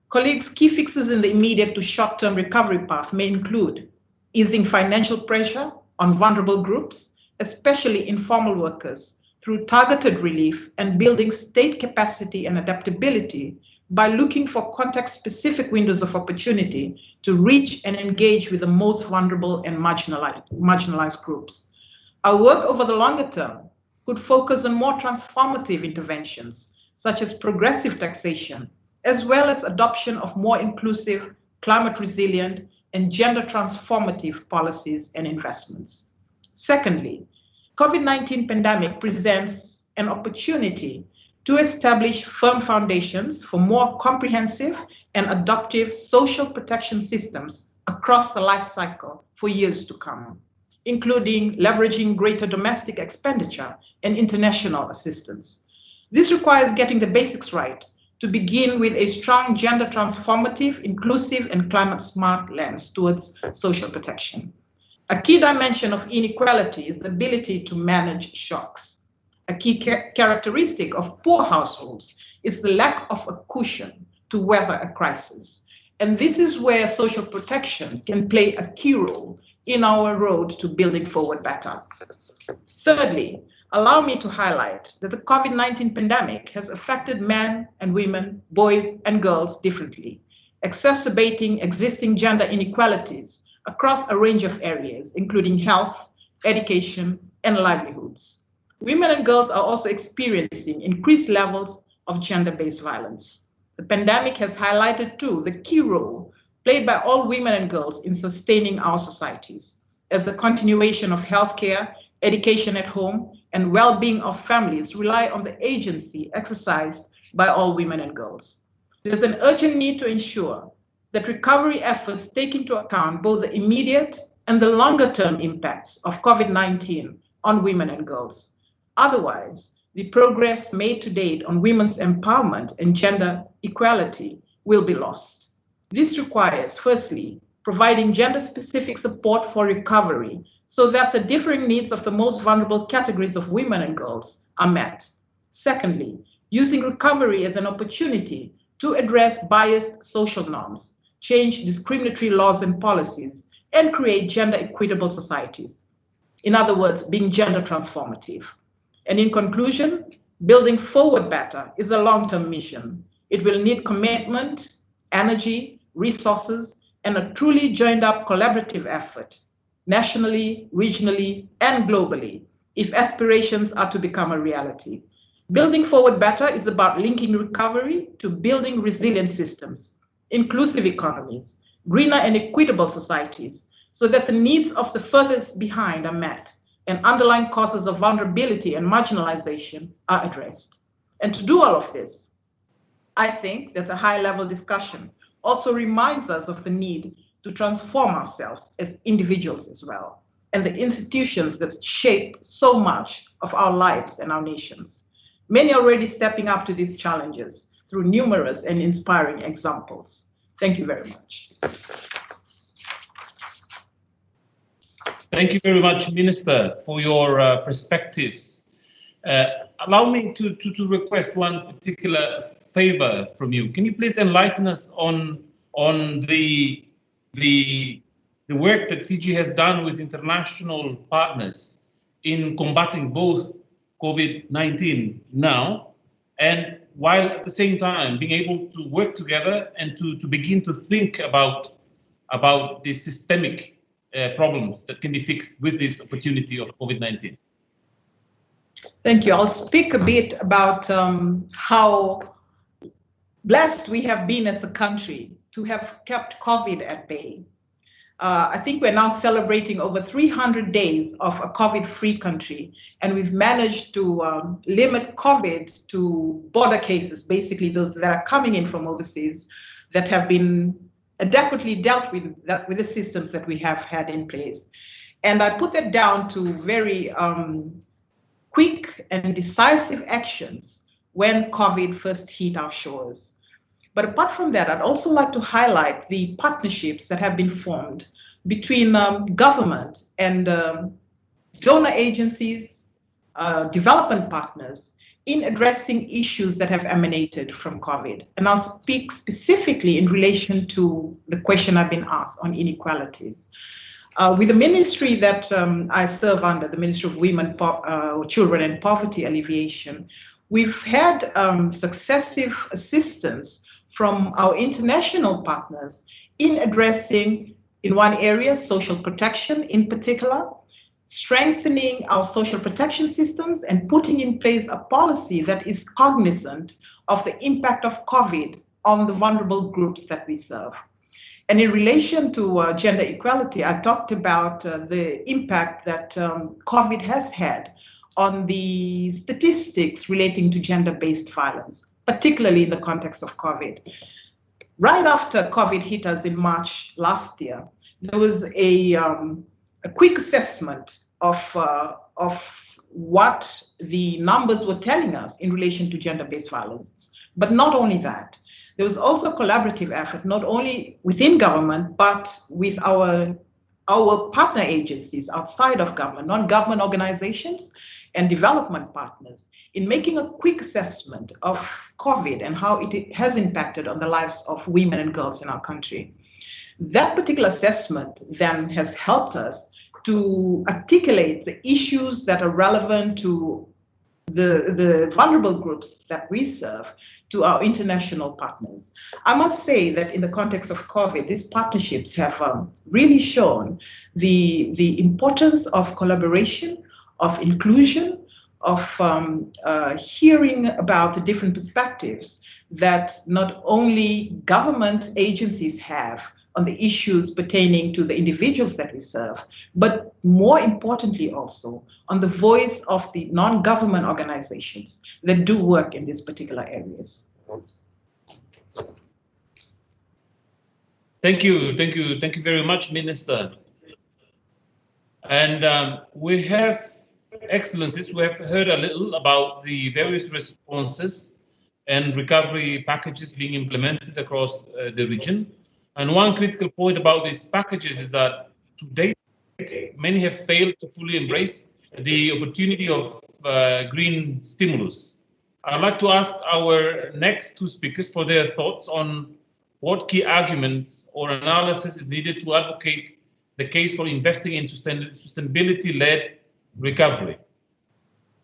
Colleagues, key fixes in the immediate to short-term recovery path may include easing financial pressure on vulnerable groups, especially informal workers, through targeted relief and building state capacity and adaptability by looking for context-specific windows of opportunity to reach and engage with the most vulnerable and marginalized groups. Our work over the longer term could focus on more transformative interventions, such as progressive taxation, as well as adoption of more inclusive, climate resilient, and gender transformative policies and investments. Secondly, COVID-19 pandemic presents an opportunity to establish firm foundations for more comprehensive and adaptive social protection systems across the life cycle for years to come, including leveraging greater domestic expenditure and international assistance. This requires getting the basics right to begin with a strong gender transformative, inclusive, and climate smart lens towards social protection. A key dimension of inequality is the ability to manage shocks. A key characteristic of poor households is the lack of a cushion to weather a crisis. And this is where social protection can play a key role in our road to building forward better. Thirdly, allow me to highlight that the COVID-19 pandemic has affected men and women, boys and girls differently, exacerbating existing gender inequalities across a range of areas, including health, education, and livelihoods. Women and girls are also experiencing increased levels of gender-based violence. The pandemic has highlighted, too, the key role played by all women and girls in sustaining our societies, as the continuation of healthcare, education at home, and well-being of families rely on the agency exercised by all women and girls. There's an urgent need to ensure that recovery efforts take into account both the immediate and the longer-term impacts of COVID-19 on women and girls. Otherwise, the progress made to date on women's empowerment and gender equality will be lost. This requires, firstly, providing gender-specific support for recovery so that the differing needs of the most vulnerable categories of women and girls are met. Secondly, using recovery as an opportunity to address biased social norms, change discriminatory laws and policies, and create gender equitable societies. In other words, being gender transformative. And in conclusion, building forward better is a long-term mission. It will need commitment, energy, resources, and a truly joined-up collaborative effort, nationally, regionally, and globally, if aspirations are to become a reality. Building forward better is about linking recovery to building resilient systems, inclusive economies, greener and equitable societies, so that the needs of the furthest behind are met and underlying causes of vulnerability and marginalization are addressed. And to do all of this, I think that the high-level discussion also reminds us of the need to transform ourselves as individuals as well, and the institutions that shape so much of our lives and our nations. Many already stepping up to these challenges through numerous and inspiring examples. Thank you very much. Thank you very much, Minister, for your perspectives. Allow me to request one particular favor from you. Can you please enlighten us on the work that Fiji has done with international partners in combating both COVID-19 now, and while at the same time being able to work together and to begin to think about the systemic problems that can be fixed with this opportunity of COVID-19? Thank you. I'll speak a bit about how blessed we have been as a country to have kept COVID at bay. I think we're now celebrating over 300 days of a COVID-free country, and we've managed to limit COVID to border cases, basically those that are coming in from overseas that have been adequately dealt with the systems that we have had in place. And I put that down to very quick and decisive actions when COVID first hit our shores. But apart from that, I'd also like to highlight the partnerships that have been formed between government and donor agencies, development partners, in addressing issues that have emanated from COVID. And I'll speak specifically in relation to the question I've been asked on inequalities. With the ministry that I serve under, the Ministry of Women, Children and Poverty Alleviation, we've had successive assistance from our international partners in addressing, in one area, social protection in particular, strengthening our social protection systems and putting in place a policy that is cognizant of the impact of COVID on the vulnerable groups that we serve. And in relation to gender equality, I talked about the impact that COVID has had on the statistics relating to gender-based violence, particularly in the context of COVID. Right after COVID hit us in March last year, there was a quick assessment of what the numbers were telling us in relation to gender-based violence. But not only that, there was also a collaborative effort, not only within government, but with our partner agencies outside of government, non-government organizations and development partners, in making a quick assessment of COVID and how it has impacted on the lives of women and girls in our country. That particular assessment then has helped us to articulate the issues that are relevant to the vulnerable groups that we serve to our international partners. I must say that in the context of COVID, these partnerships have really shown the importance of collaboration, of inclusion, of hearing about the different perspectives that not only government agencies have on the issues pertaining to the individuals that we serve, but more importantly also on the voice of the non-government organizations that do work in these particular areas. Thank you very much, Minister. And we have, Excellencies, we have heard a little about the various responses and recovery packages being implemented across the region. And one critical point about these packages is that to date, many have failed to fully embrace the opportunity of green stimulus. I'd like to ask our next two speakers for their thoughts on what key arguments or analysis is needed to advocate the case for investing in sustainability-led recovery.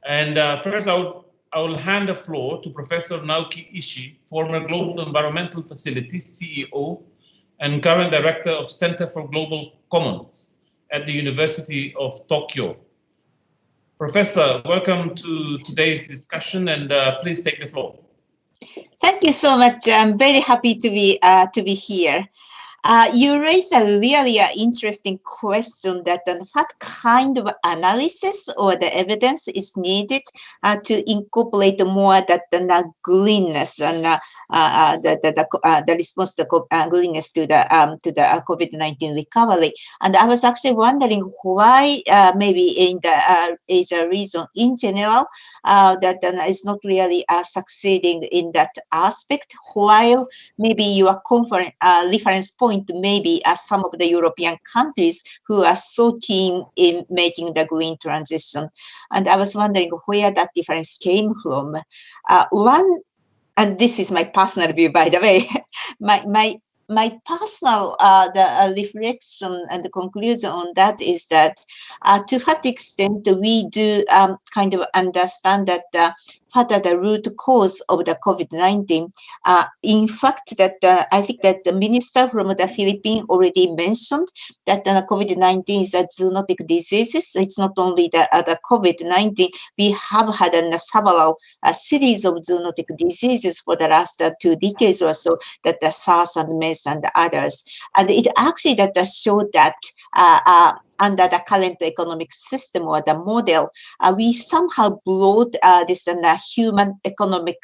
And first, I will hand the floor to Professor Naoki Ishii, former Global Environmental Facilities CEO and current Director of Center for Global Commons at the University of Tokyo. Professor, welcome to today's discussion, and please take the floor. Thank you so much. I'm very happy to be here. You raised a really interesting question that what kind of analysis or the evidence is needed to incorporate more that the greenness and the response to greenness to the COVID-19 recovery. And I was actually wondering why maybe in the Asia region in general that is not really succeeding in that aspect, while maybe your reference point maybe some of the European countries who are so keen in making the green transition. And I was wondering where that difference came from. One, and this is my personal view, by the way, my personal reflection and the conclusion on that is that to what extent we do kind of understand that what are the root cause of the COVID-19. In fact, that I think that the minister from the Philippines already mentioned that COVID-19 is a zoonotic disease. It's not only the COVID-19. We have had several series of zoonotic diseases for the last 2 decades or so, that the SARS and MERS and others. And it actually that showed that under the current economic system or the model, we somehow brought this human economic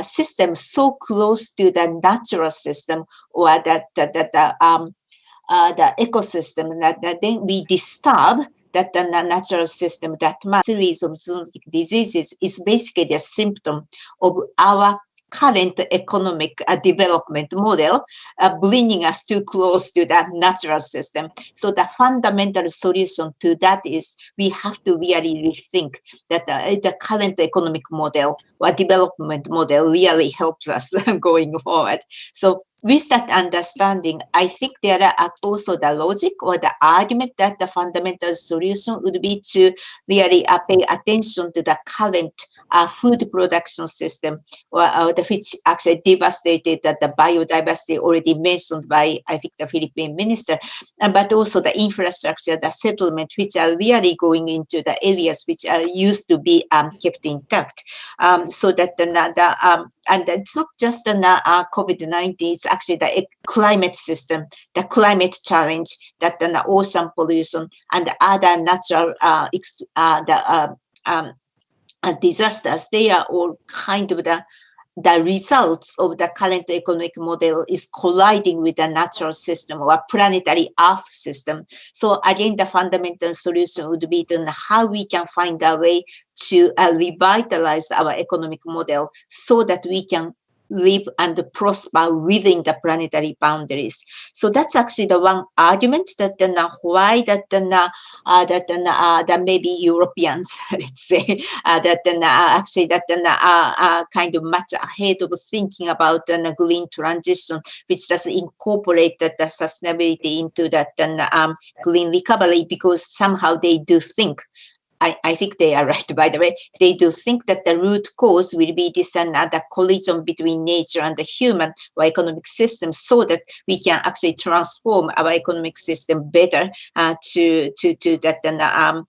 system so close to the natural system or the ecosystem that then we disturb that the natural system, that series of zoonotic diseases is basically a symptom of our current economic development model, bringing us too close to the natural system. So the fundamental solution to that is we have to really rethink that the current economic model or development model really helps us going forward. So with that understanding, I think there are also the logic or the argument that the fundamental solution would be to really pay attention to the current food production system, which actually devastated the biodiversity already mentioned by, I think, the Philippine minister, but also the infrastructure, the settlement, which are really going into the areas which are used to be kept intact. So that and it's not just the COVID-19, it's actually the climate system, the climate challenge, that the ocean pollution and the other natural disasters. They are all kind of the results of the current economic model is colliding with the natural system or planetary Earth system. So again, the fundamental solution would be to how we can find a way to revitalize our economic model so that we can live and prosper within the planetary boundaries. So that's actually the one argument that why that maybe Europeans, let's say, actually are kind of much ahead of thinking about the green transition, which does incorporate the sustainability into that green recovery, because somehow they do think, I think they are right, by the way, they do think that the root cause will be this the collision between nature and the human or economic system, so that we can actually transform our economic system better to that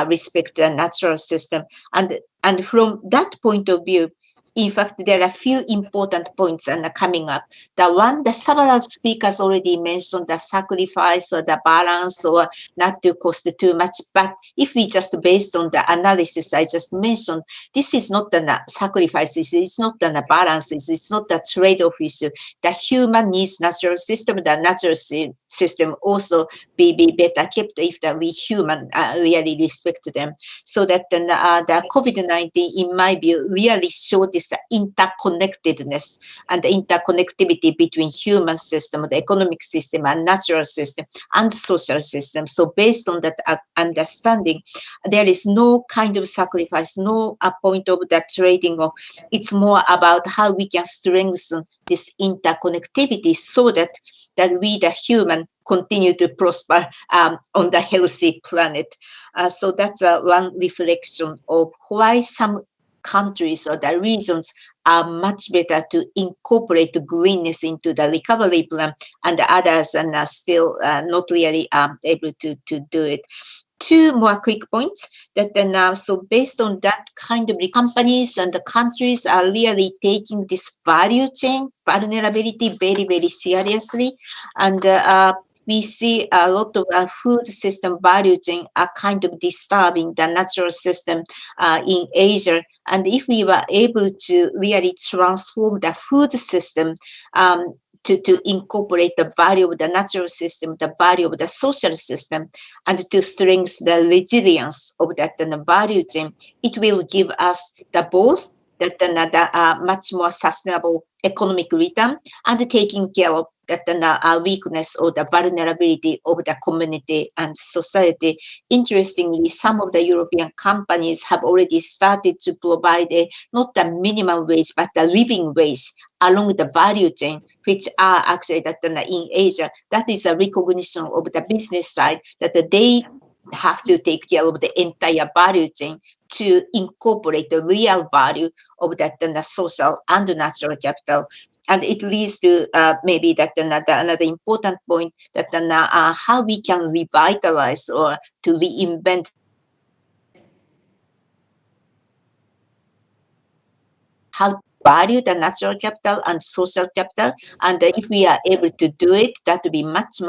respect the natural system. And from that point of view, in fact, there are a few important points coming up. The one, the several speakers already mentioned the sacrifice or the balance, or not to cost too much. But if we just based on the analysis I just mentioned, this is not the sacrifices, it's not the balances, it's not the trade-off issue. The human needs natural system, the natural system also be better kept if we human really respect them. So that the COVID-19, in my view, really showed this interconnectedness and the interconnectivity between human system, the economic system, and natural system, and social system. So based on that understanding, there is no kind of sacrifice, no point of that trading off. It's more about how we can strengthen this interconnectivity so that we, the human, continue to prosper on the healthy planet. So that's one reflection of why some countries or the regions are much better to incorporate greenness into the recovery plan, and the others are still not really able to do it. Two more quick points that then so based on that kind of companies and the countries are really taking this value chain vulnerability very, very seriously. And we see a lot of food system value chain are kind of disturbing the natural system in Asia. And if we were able to really transform the food system to incorporate the value of the natural system, the value of the social system, and to strengthen the resilience of that value chain, it will give us the both that much more sustainable economic return and taking care of that weakness or the vulnerability of the community and society. Interestingly, some of the European companies have already started to provide not the minimum wage, but the living wage along the value chain, which are actually that in Asia, that is a recognition of the business side that they have to take care of the entire value chain to incorporate the real value of that social and natural capital. And it leads to maybe that another important point that how we can revitalize or to reinvent how to value the natural capital and social capital. And if we are able to do it, that would be much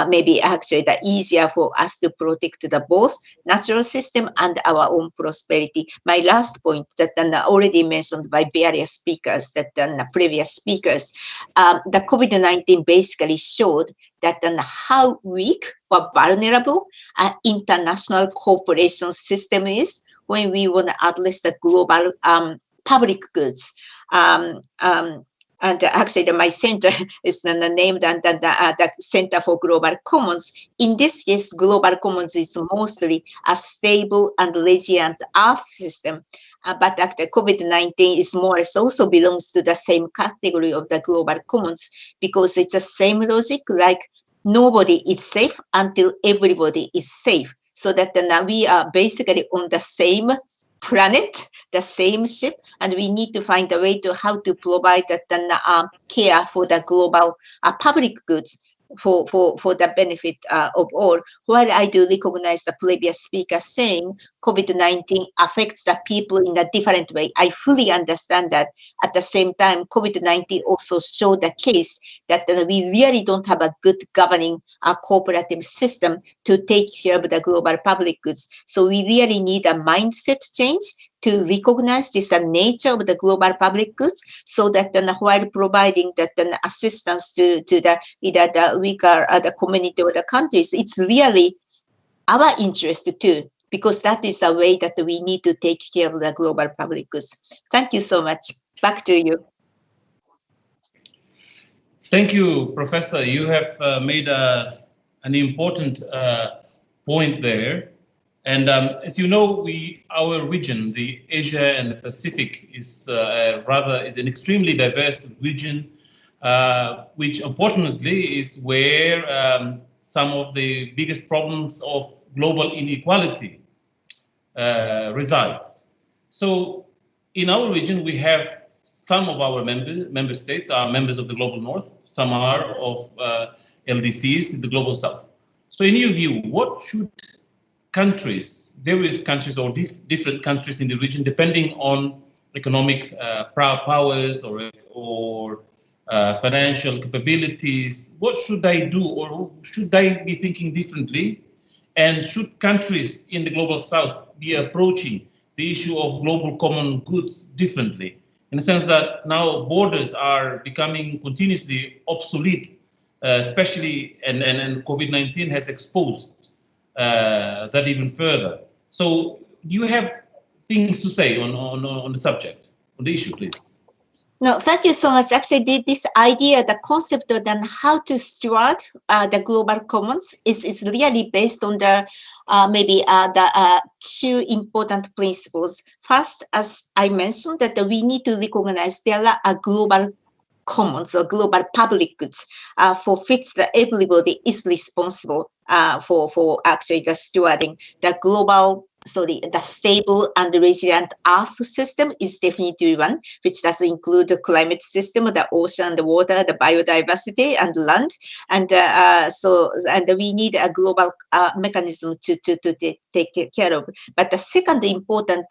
maybe actually the easier for us to protect the both natural system and our own prosperity. My last point that already mentioned by various speakers, that previous speakers, the COVID-19 basically showed that how weak or vulnerable an international cooperation system is when we want to address the global public goods. And actually, my center is named under the Center for Global Commons. In this case, Global Commons is mostly a stable and resilient Earth system. But the COVID-19 is more, it also belongs to the same category of the Global Commons, because it's the same logic, like nobody is safe until everybody is safe. So that we are basically on the same planet, the same ship, and we need to find a way to how to provide that care for the global public goods for the benefit of all. While I do recognize the previous speaker saying COVID-19 affects the people in a different way, I fully understand that. At the same time, COVID-19 also showed the case that we really don't have a good governing cooperative system to take care of the global public goods. So we really need a mindset change to recognize this nature of the global public goods, so that while providing that assistance to the either the weaker the community or the countries, it's really our interest too, because that is the way that we need to take care of the global public goods. Thank you so much. Back to you. Thank you, Professor. You have made an important point there. And as you know, our region, the Asia and the Pacific, is an extremely diverse region, which unfortunately is where some of the biggest problems of global inequality resides. So in our region, we have some of our member states are members of the Global North, some are of LDCs in the Global South. So in your view, what should countries, various countries or different countries in the region, depending on economic powers or financial capabilities, what should they do, or should they be thinking differently? And should countries in the Global South be approaching the issue of global common goods differently, in the sense that now borders are becoming continuously obsolete, especially, and COVID-19 has exposed that even further. So do you have things to say on the subject, on the issue, please? No, thank you so much. Actually, this idea, the concept of then how to steward the global commons is really based on the maybe the two important principles. First, as I mentioned, that we need to recognize there are global commons or global public goods for which everybody is responsible for actually the stewarding the global. The stable and resilient Earth system is definitely one, which does include the climate system, the ocean, the water, the biodiversity, and land. And we need a global mechanism to take care of. But the second important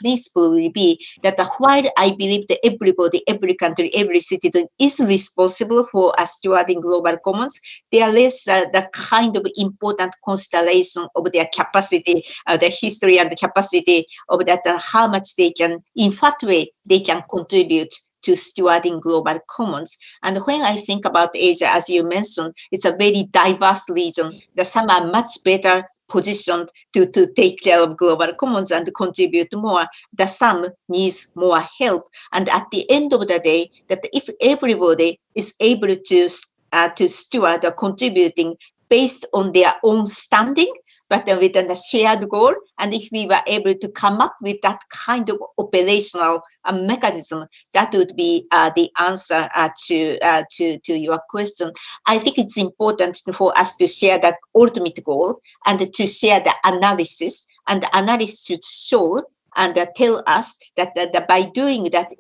principle will be that while I believe that everybody, every country, every citizen is responsible for stewarding global commons, there is the kind of important constellation of their capacity, the history and the capacity of that, how much they can, in what way they can contribute to stewarding global commons. And when I think about Asia, as you mentioned, it's a very diverse region. Some are much better positioned to take care of global commons and contribute more. The some needs more help. And at the end of the day, that if everybody is able to steward or contributing based on their own standing, but with a shared goal, and if we were able to come up with that kind of operational mechanism, that would be the answer to your question. I think it's important for us to share the ultimate goal and to share the analysis, and the analysis should show and tell us that, by doing that,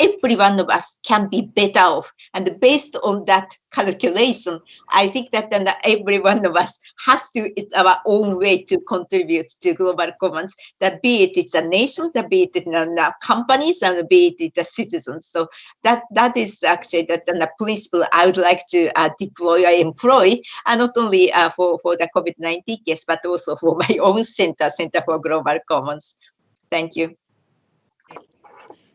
every one of us can be better off. And based on that calculation, I think that every one of us has to, it's our own way to contribute to global commons, that be it's a nation, that be it in companies, and be it the citizens. So that is actually the principle I would like to deploy or employ, and not only for the COVID-19 case, but also for my own Center for Global Commons. Thank you.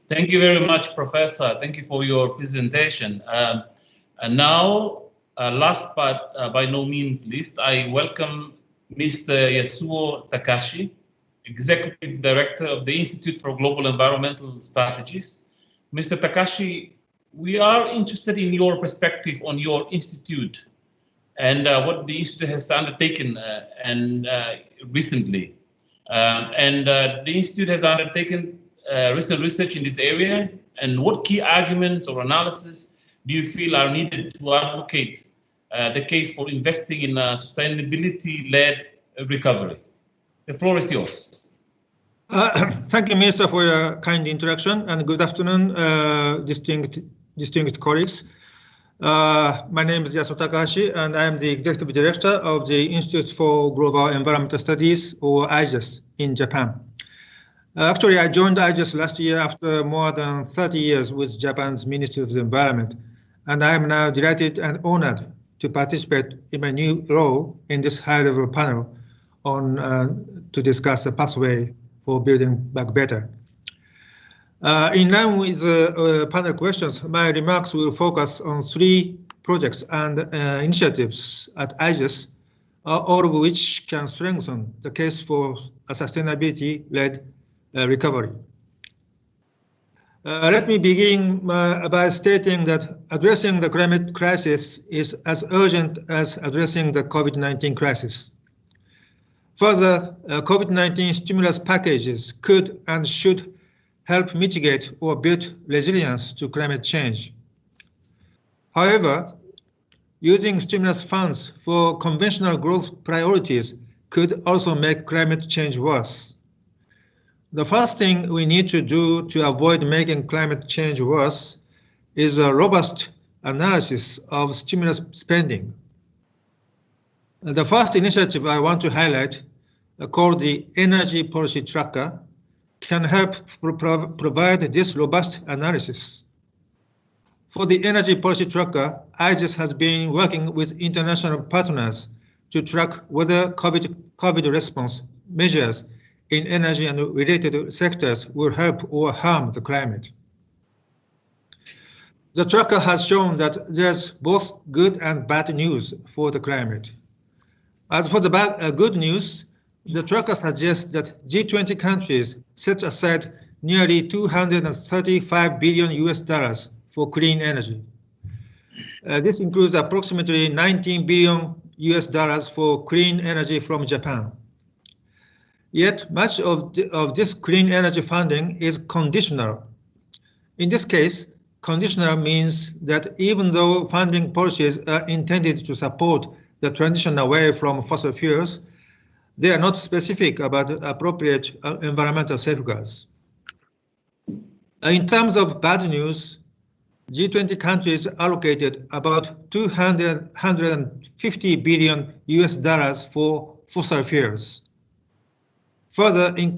Thank you very much, Professor. Thank you for your presentation. And now, last but by no means least, I welcome Mr. Yasuo Takashi, Executive Director of the Institute for Global Environmental Strategies. Mr. Takashi, we are interested in your perspective on your institute and what the institute has undertaken recently. The Institute has undertaken recent research in this area, and what key arguments or analysis do you feel are needed to advocate the case for investing in sustainability-led recovery? The floor is yours. Thank you, Minister, for your kind introduction, and good afternoon, distinguished colleagues. My name is Yasuo Takahashi, and I am the Executive Director of the Institute for Global Environmental Studies, or IGES, in Japan. Actually, I joined IGES last year after more than 30 years with Japan's Ministry of the Environment, and I am now delighted and honored to participate in my new role in this high-level panel on to discuss the pathway for building back better. In line with the panel questions, my remarks will focus on 3 projects and initiatives at IGES, all of which can strengthen the case for a sustainability-led recovery. Let me begin by stating that addressing the climate crisis is as urgent as addressing the COVID-19 crisis. Further, COVID-19 stimulus packages could and should help mitigate or build resilience to climate change. However, using stimulus funds for conventional growth priorities could also make climate change worse. The first thing we need to do to avoid making climate change worse is a robust analysis of stimulus spending. The first initiative I want to highlight, called the Energy Policy Tracker, can help provide this robust analysis. For the Energy Policy Tracker, IGES has been working with international partners to track whether COVID response measures in energy and related sectors will help or harm the climate. The tracker has shown that there's both good and bad news for the climate. As for the good news, the tracker suggests that G20 countries set aside nearly $235 billion for clean energy. This includes approximately $19 billion for clean energy from Japan. Yet much of this clean energy funding is conditional. In this case, conditional means that even though funding policies are intended to support the transition away from fossil fuels, they are not specific about appropriate environmental safeguards. In terms of bad news, G20 countries allocated about $250 billion for fossil fuels. Further, in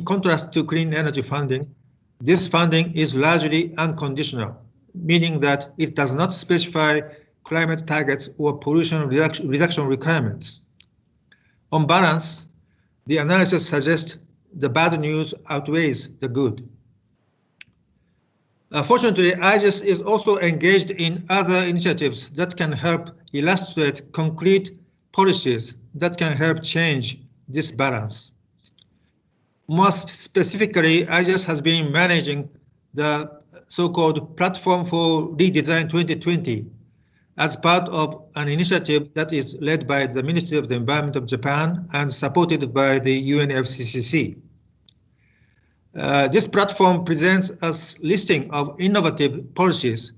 contrast to clean energy funding, this funding is largely unconditional, meaning that it does not specify climate targets or pollution reduction requirements. On balance, the analysis suggests the bad news outweighs the good. Fortunately, IGES is also engaged in other initiatives that can help illustrate concrete policies that can help change this balance. More specifically, IGES has been managing the so-called Platform for Redesign 2020 as part of an initiative that is led by the Ministry of the Environment of Japan and supported by the UNFCCC. This platform presents a listing of innovative policies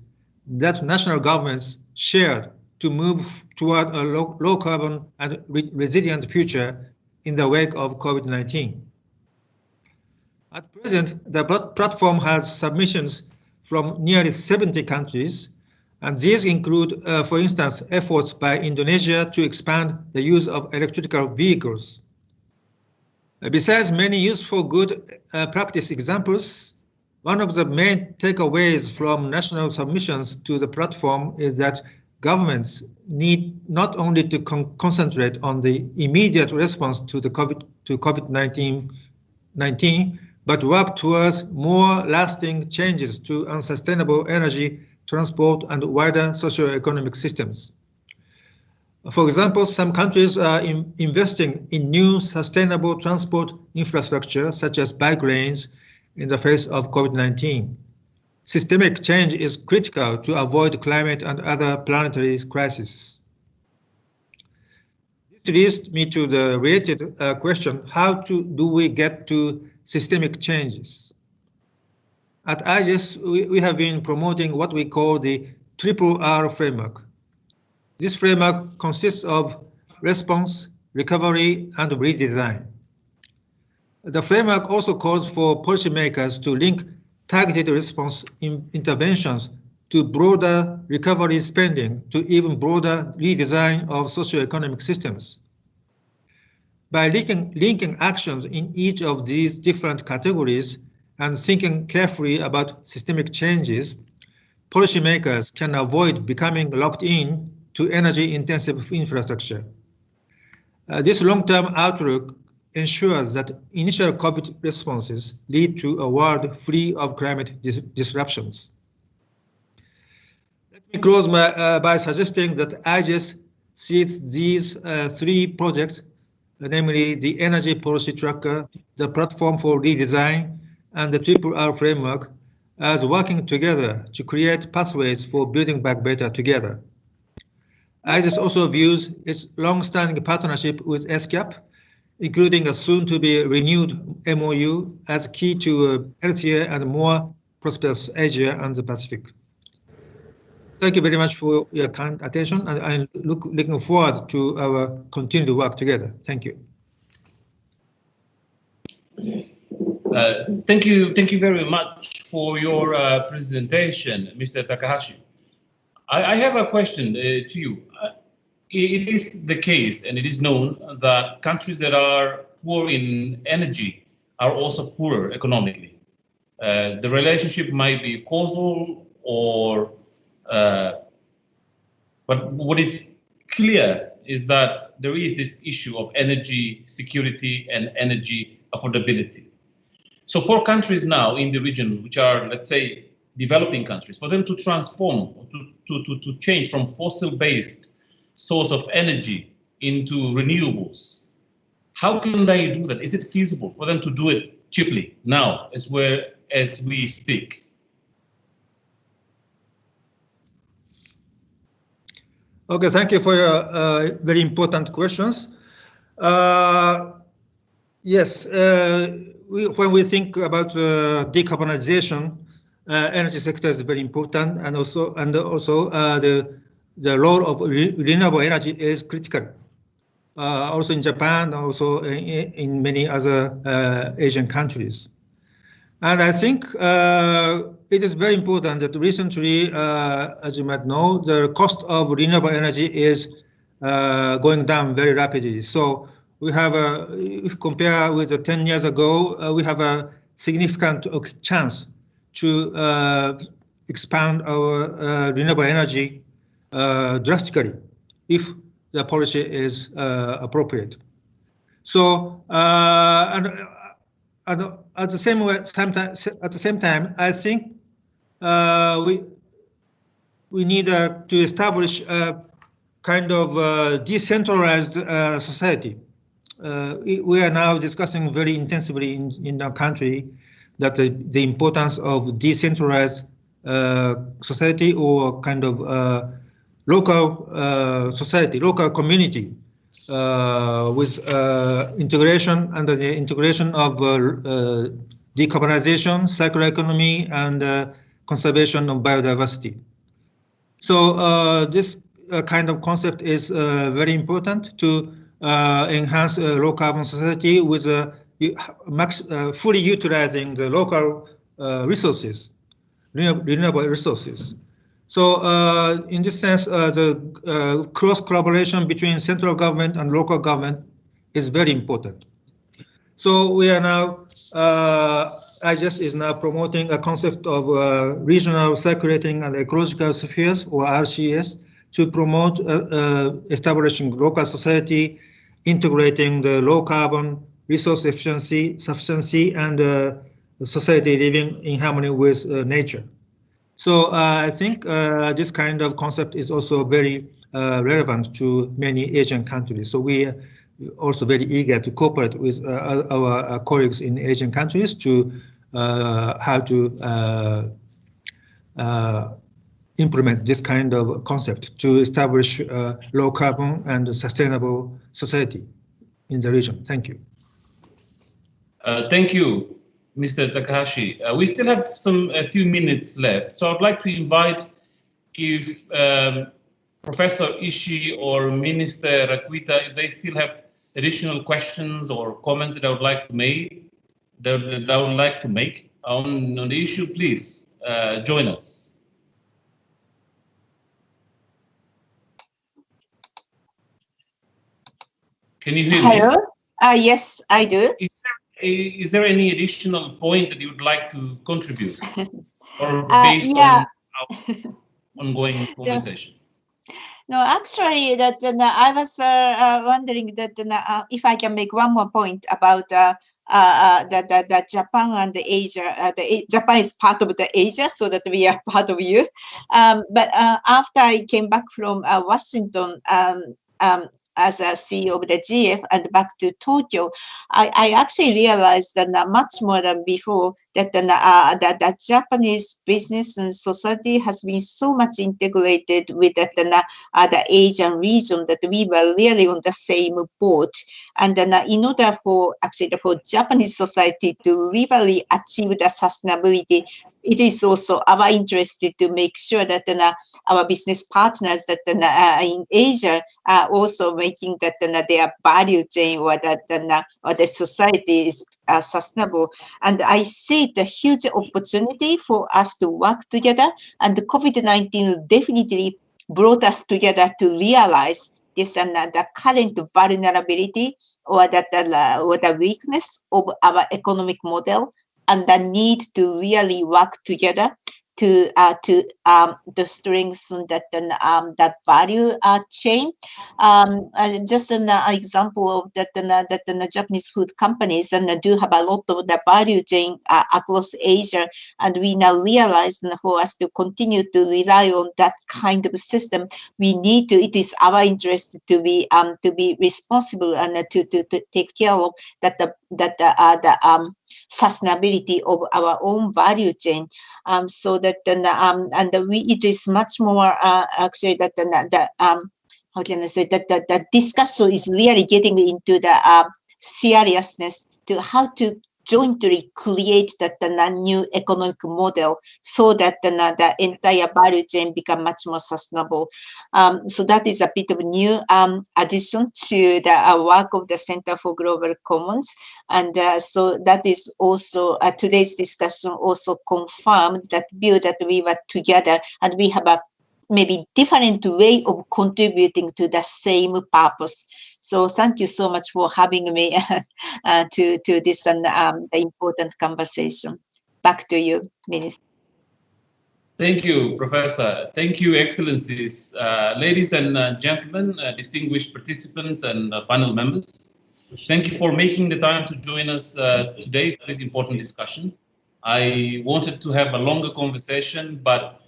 that national governments shared to move toward a low carbon and resilient future in the wake of COVID-19. At present, the platform has submissions from nearly 70 countries, and these include, for instance, efforts by Indonesia to expand the use of electrical vehicles. Besides many useful good practice examples, one of the main takeaways from national submissions to the platform is that governments need not only to concentrate on the immediate response to the COVID-19, but work towards more lasting changes to unsustainable energy, transport, and wider socio-economic systems. For example, some countries are investing in new sustainable transport infrastructure, such as bike lanes, in the face of COVID-19. Systemic change is critical to avoid climate and other planetary crises. This leads me to the related question, how do we get to systemic changes? At IGES, we have been promoting what we call the RRR framework. This framework consists of response, recovery, and redesign. The framework also calls for policymakers to link targeted response interventions to broader recovery spending, to even broader redesign of socioeconomic systems. By linking actions in each of these different categories and thinking carefully about systemic changes, policymakers can avoid becoming locked in to energy-intensive infrastructure. This long-term outlook ensures that initial COVID responses lead to a world free of climate disruptions. Let me close by suggesting that IGES sees these three projects, namely the Energy Policy Tracker, the Platform for Redesign, and the RRR framework, as working together to create pathways for building back better together. IGES also views its long-standing partnership with ESCAP, including a soon-to-be renewed MOU, as key to a healthier and more prosperous Asia and the Pacific. Thank you very much for your kind attention, and I'm looking forward to our continued work together. Thank you. Thank you very much for your presentation, Mr. Takahashi. I have a question to you. It is the case, and it is known, that countries that are poor in energy are also poorer economically. The relationship might be causal, or but what is clear is that there is this issue of energy security and energy affordability. So for countries now in the region, which are, let's say, developing countries, for them to transform, to change from fossil-based source of energy into renewables, how can they do that? Is it feasible for them to do it cheaply now, as we speak? Okay, thank you for your very important questions. Yes, when we think about decarbonization, energy sector is very important, and also the role of renewable energy is critical. Also in Japan, also in many other Asian countries. And I think it is very important that recently, as you might know, the cost of renewable energy is going down very rapidly. So we have, if you compare with 10 years ago, we have a significant chance to expand our renewable energy drastically if the policy is appropriate. So and at the same time, I think we need to establish a kind of decentralized society. We are now discussing very intensively in our country that the importance of decentralized society, or kind of local society, local community, with integration, under the integration of decarbonization, circular economy, and conservation of biodiversity. So this kind of concept is very important to enhance a low carbon society with fully utilizing the local resources, renewable resources. So in this sense, the cross collaboration between central government and local government is very important. So we are now, IGES is now promoting a concept of regional circulating and ecological spheres, or RCS, to promote establishing local society, integrating the low carbon resource efficiency, sufficiency, and society living in harmony with nature. So I think this kind of concept is also very relevant to many Asian countries. So we are also very eager to cooperate with our colleagues in Asian countries to how to implement this kind of concept to establish low carbon and sustainable society in the region. Thank you. Thank you, Mr. Takahashi. We still have a few minutes left, so I'd like to invite if Professor Ishii or Minister Rakuita, if they still have additional questions or comments that I would like to make, on the issue, please join us. Can you hear me? Hello? Yes, I do. Is there any additional point that you would like to contribute, or based on our ongoing conversation? No, actually, that I was wondering that if I can make one more point about that Japan and the Asia. Japan is part of the Asia, so that we are part of you. But after I came back from Washington, as a CEO of the GF and back to Tokyo, I actually realized that much more than before that the Japanese business and society has been so much integrated with the Asian region that we were really on the same boat. And in order for Japanese society to really achieve the sustainability, it is also our interest to make sure that our business partners that in Asia are also making that their value chain or the society is sustainable. And I see the huge opportunity for us to work together, and COVID-19 definitely brought us together to realize this the current vulnerability or the weakness of our economic model, and the need to really work together to strengthen that value chain. Just an example of that the Japanese food companies do have a lot of the value chain across Asia, and we now realize for us to continue to rely on that kind of system, we need to. It is our interest to be responsible and to take care of the sustainability of our own value chain, so that it is much more actually that how can I say that the discussion is really getting into the seriousness to how to jointly create the new economic model so that the entire value chain become much more sustainable. So that is a bit of new addition to the work of the Center for Global Commons. And so that is also today's discussion also confirmed that view that we were together and we have a maybe different way of contributing to the same purpose. So thank you so much for having me to this the important conversation. Back to you, Minister. Thank you, Professor. Thank you, Excellencies. Ladies and gentlemen, distinguished participants and panel members, thank you for making the time to join us today for this important discussion. I wanted to have a longer conversation, but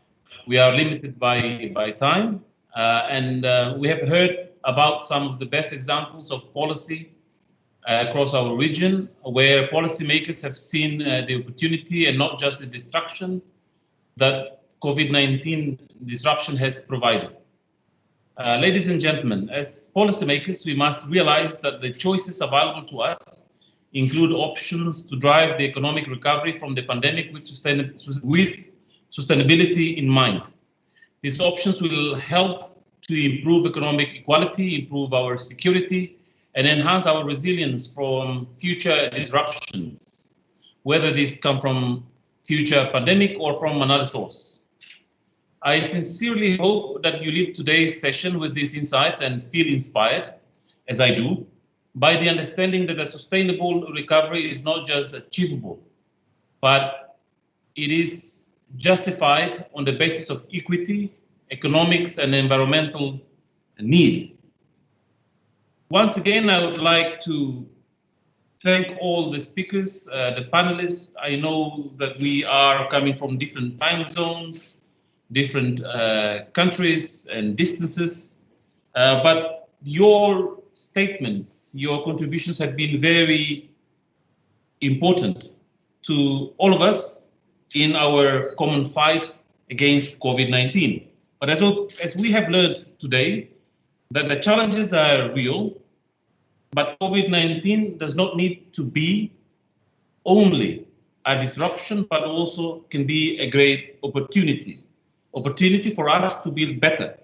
we are limited by time, and we have heard about some of the best examples of policy across our region, where policymakers have seen the opportunity and not just the destruction that COVID-19 disruption has provided. Ladies and gentlemen, as policymakers, we must realize that the choices available to us include options to drive the economic recovery from the pandemic with sustainability in mind. These options will help to improve economic equality, improve our security, and enhance our resilience from future disruptions, whether these come from future pandemic or from another source. I sincerely hope that you leave today's session with these insights and feel inspired, as I do, by the understanding that a sustainable recovery is not just achievable, but it is justified on the basis of equity, economics, and environmental need. Once again, I would like to thank all the speakers, the panelists. I know that we are coming from different time zones, different countries and distances, but your statements, your contributions have been very important to all of us in our common fight against COVID-19. But as we have learned today, that the challenges are real, but COVID-19 does not need to be only a disruption, but also can be a great opportunity for us to build better.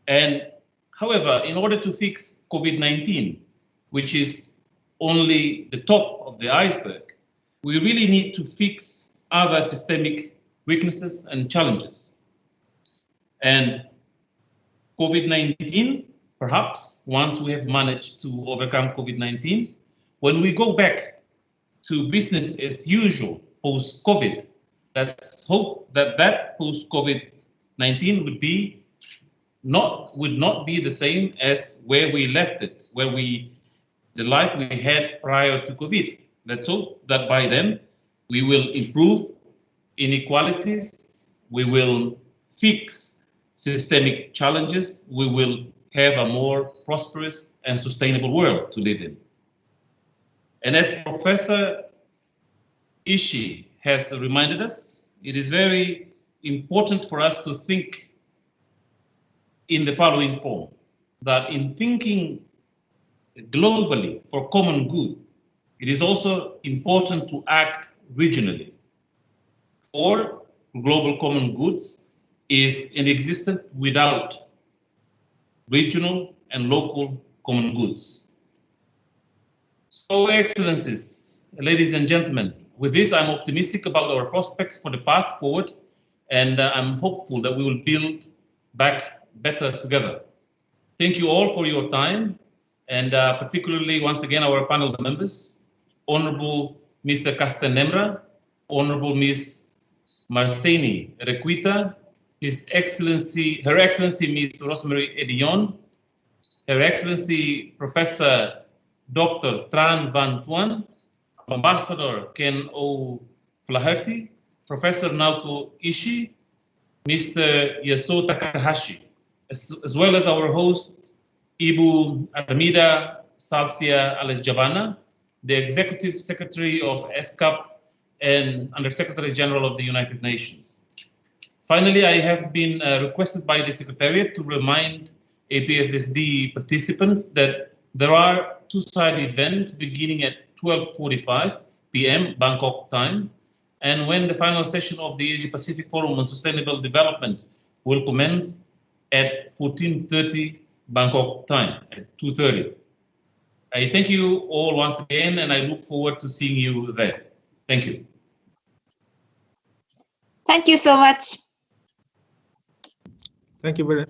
And however, in order to fix COVID-19, which is only the top of the iceberg, we really need to fix other systemic weaknesses and challenges. And COVID-19, perhaps once we have managed to overcome COVID-19, when we go back to business as usual post-COVID, let's hope that post-COVID-19 would not be the same as where we left it, the life we had prior to COVID. Let's hope that by then we will improve inequalities, we will fix systemic challenges, we will have a more prosperous and sustainable world to live in. And as Professor Ishii has reminded us, it is very important for us to think in the following form, that in thinking globally for common good, it is also important to act regionally. For global common goods is inexistent without regional and local common goods. So, Excellencies, ladies and gentlemen, with this, I'm optimistic about our prospects for the path forward, and I'm hopeful that we will build back better together. Thank you all for your time, and particularly, once again, our panel members, Honorable Mr. Castanemra, Honorable Ms. Marceni Requita, Her Excellency Ms. Rosemary Edion, Her Excellency Professor Dr. Tran Van Tuan, Ambassador Ken O'Flaherty, Professor Naoko Ishii, Mr. Yasuo Takahashi, as well as our host, Ibu Armida Salcia Alesjabana, the Executive Secretary of ESCAP and Undersecretary General of the United Nations. Finally, I have been requested by the Secretariat to remind APFSD participants that there are two-side events beginning at 12:45 p.m. Bangkok time, and when the final session of the Asia Pacific Forum on Sustainable Development will commence at 14:30 Bangkok time, at 2:30. I thank you all once again, and I look forward to seeing you there. Thank you. Thank you so much. Thank you very much.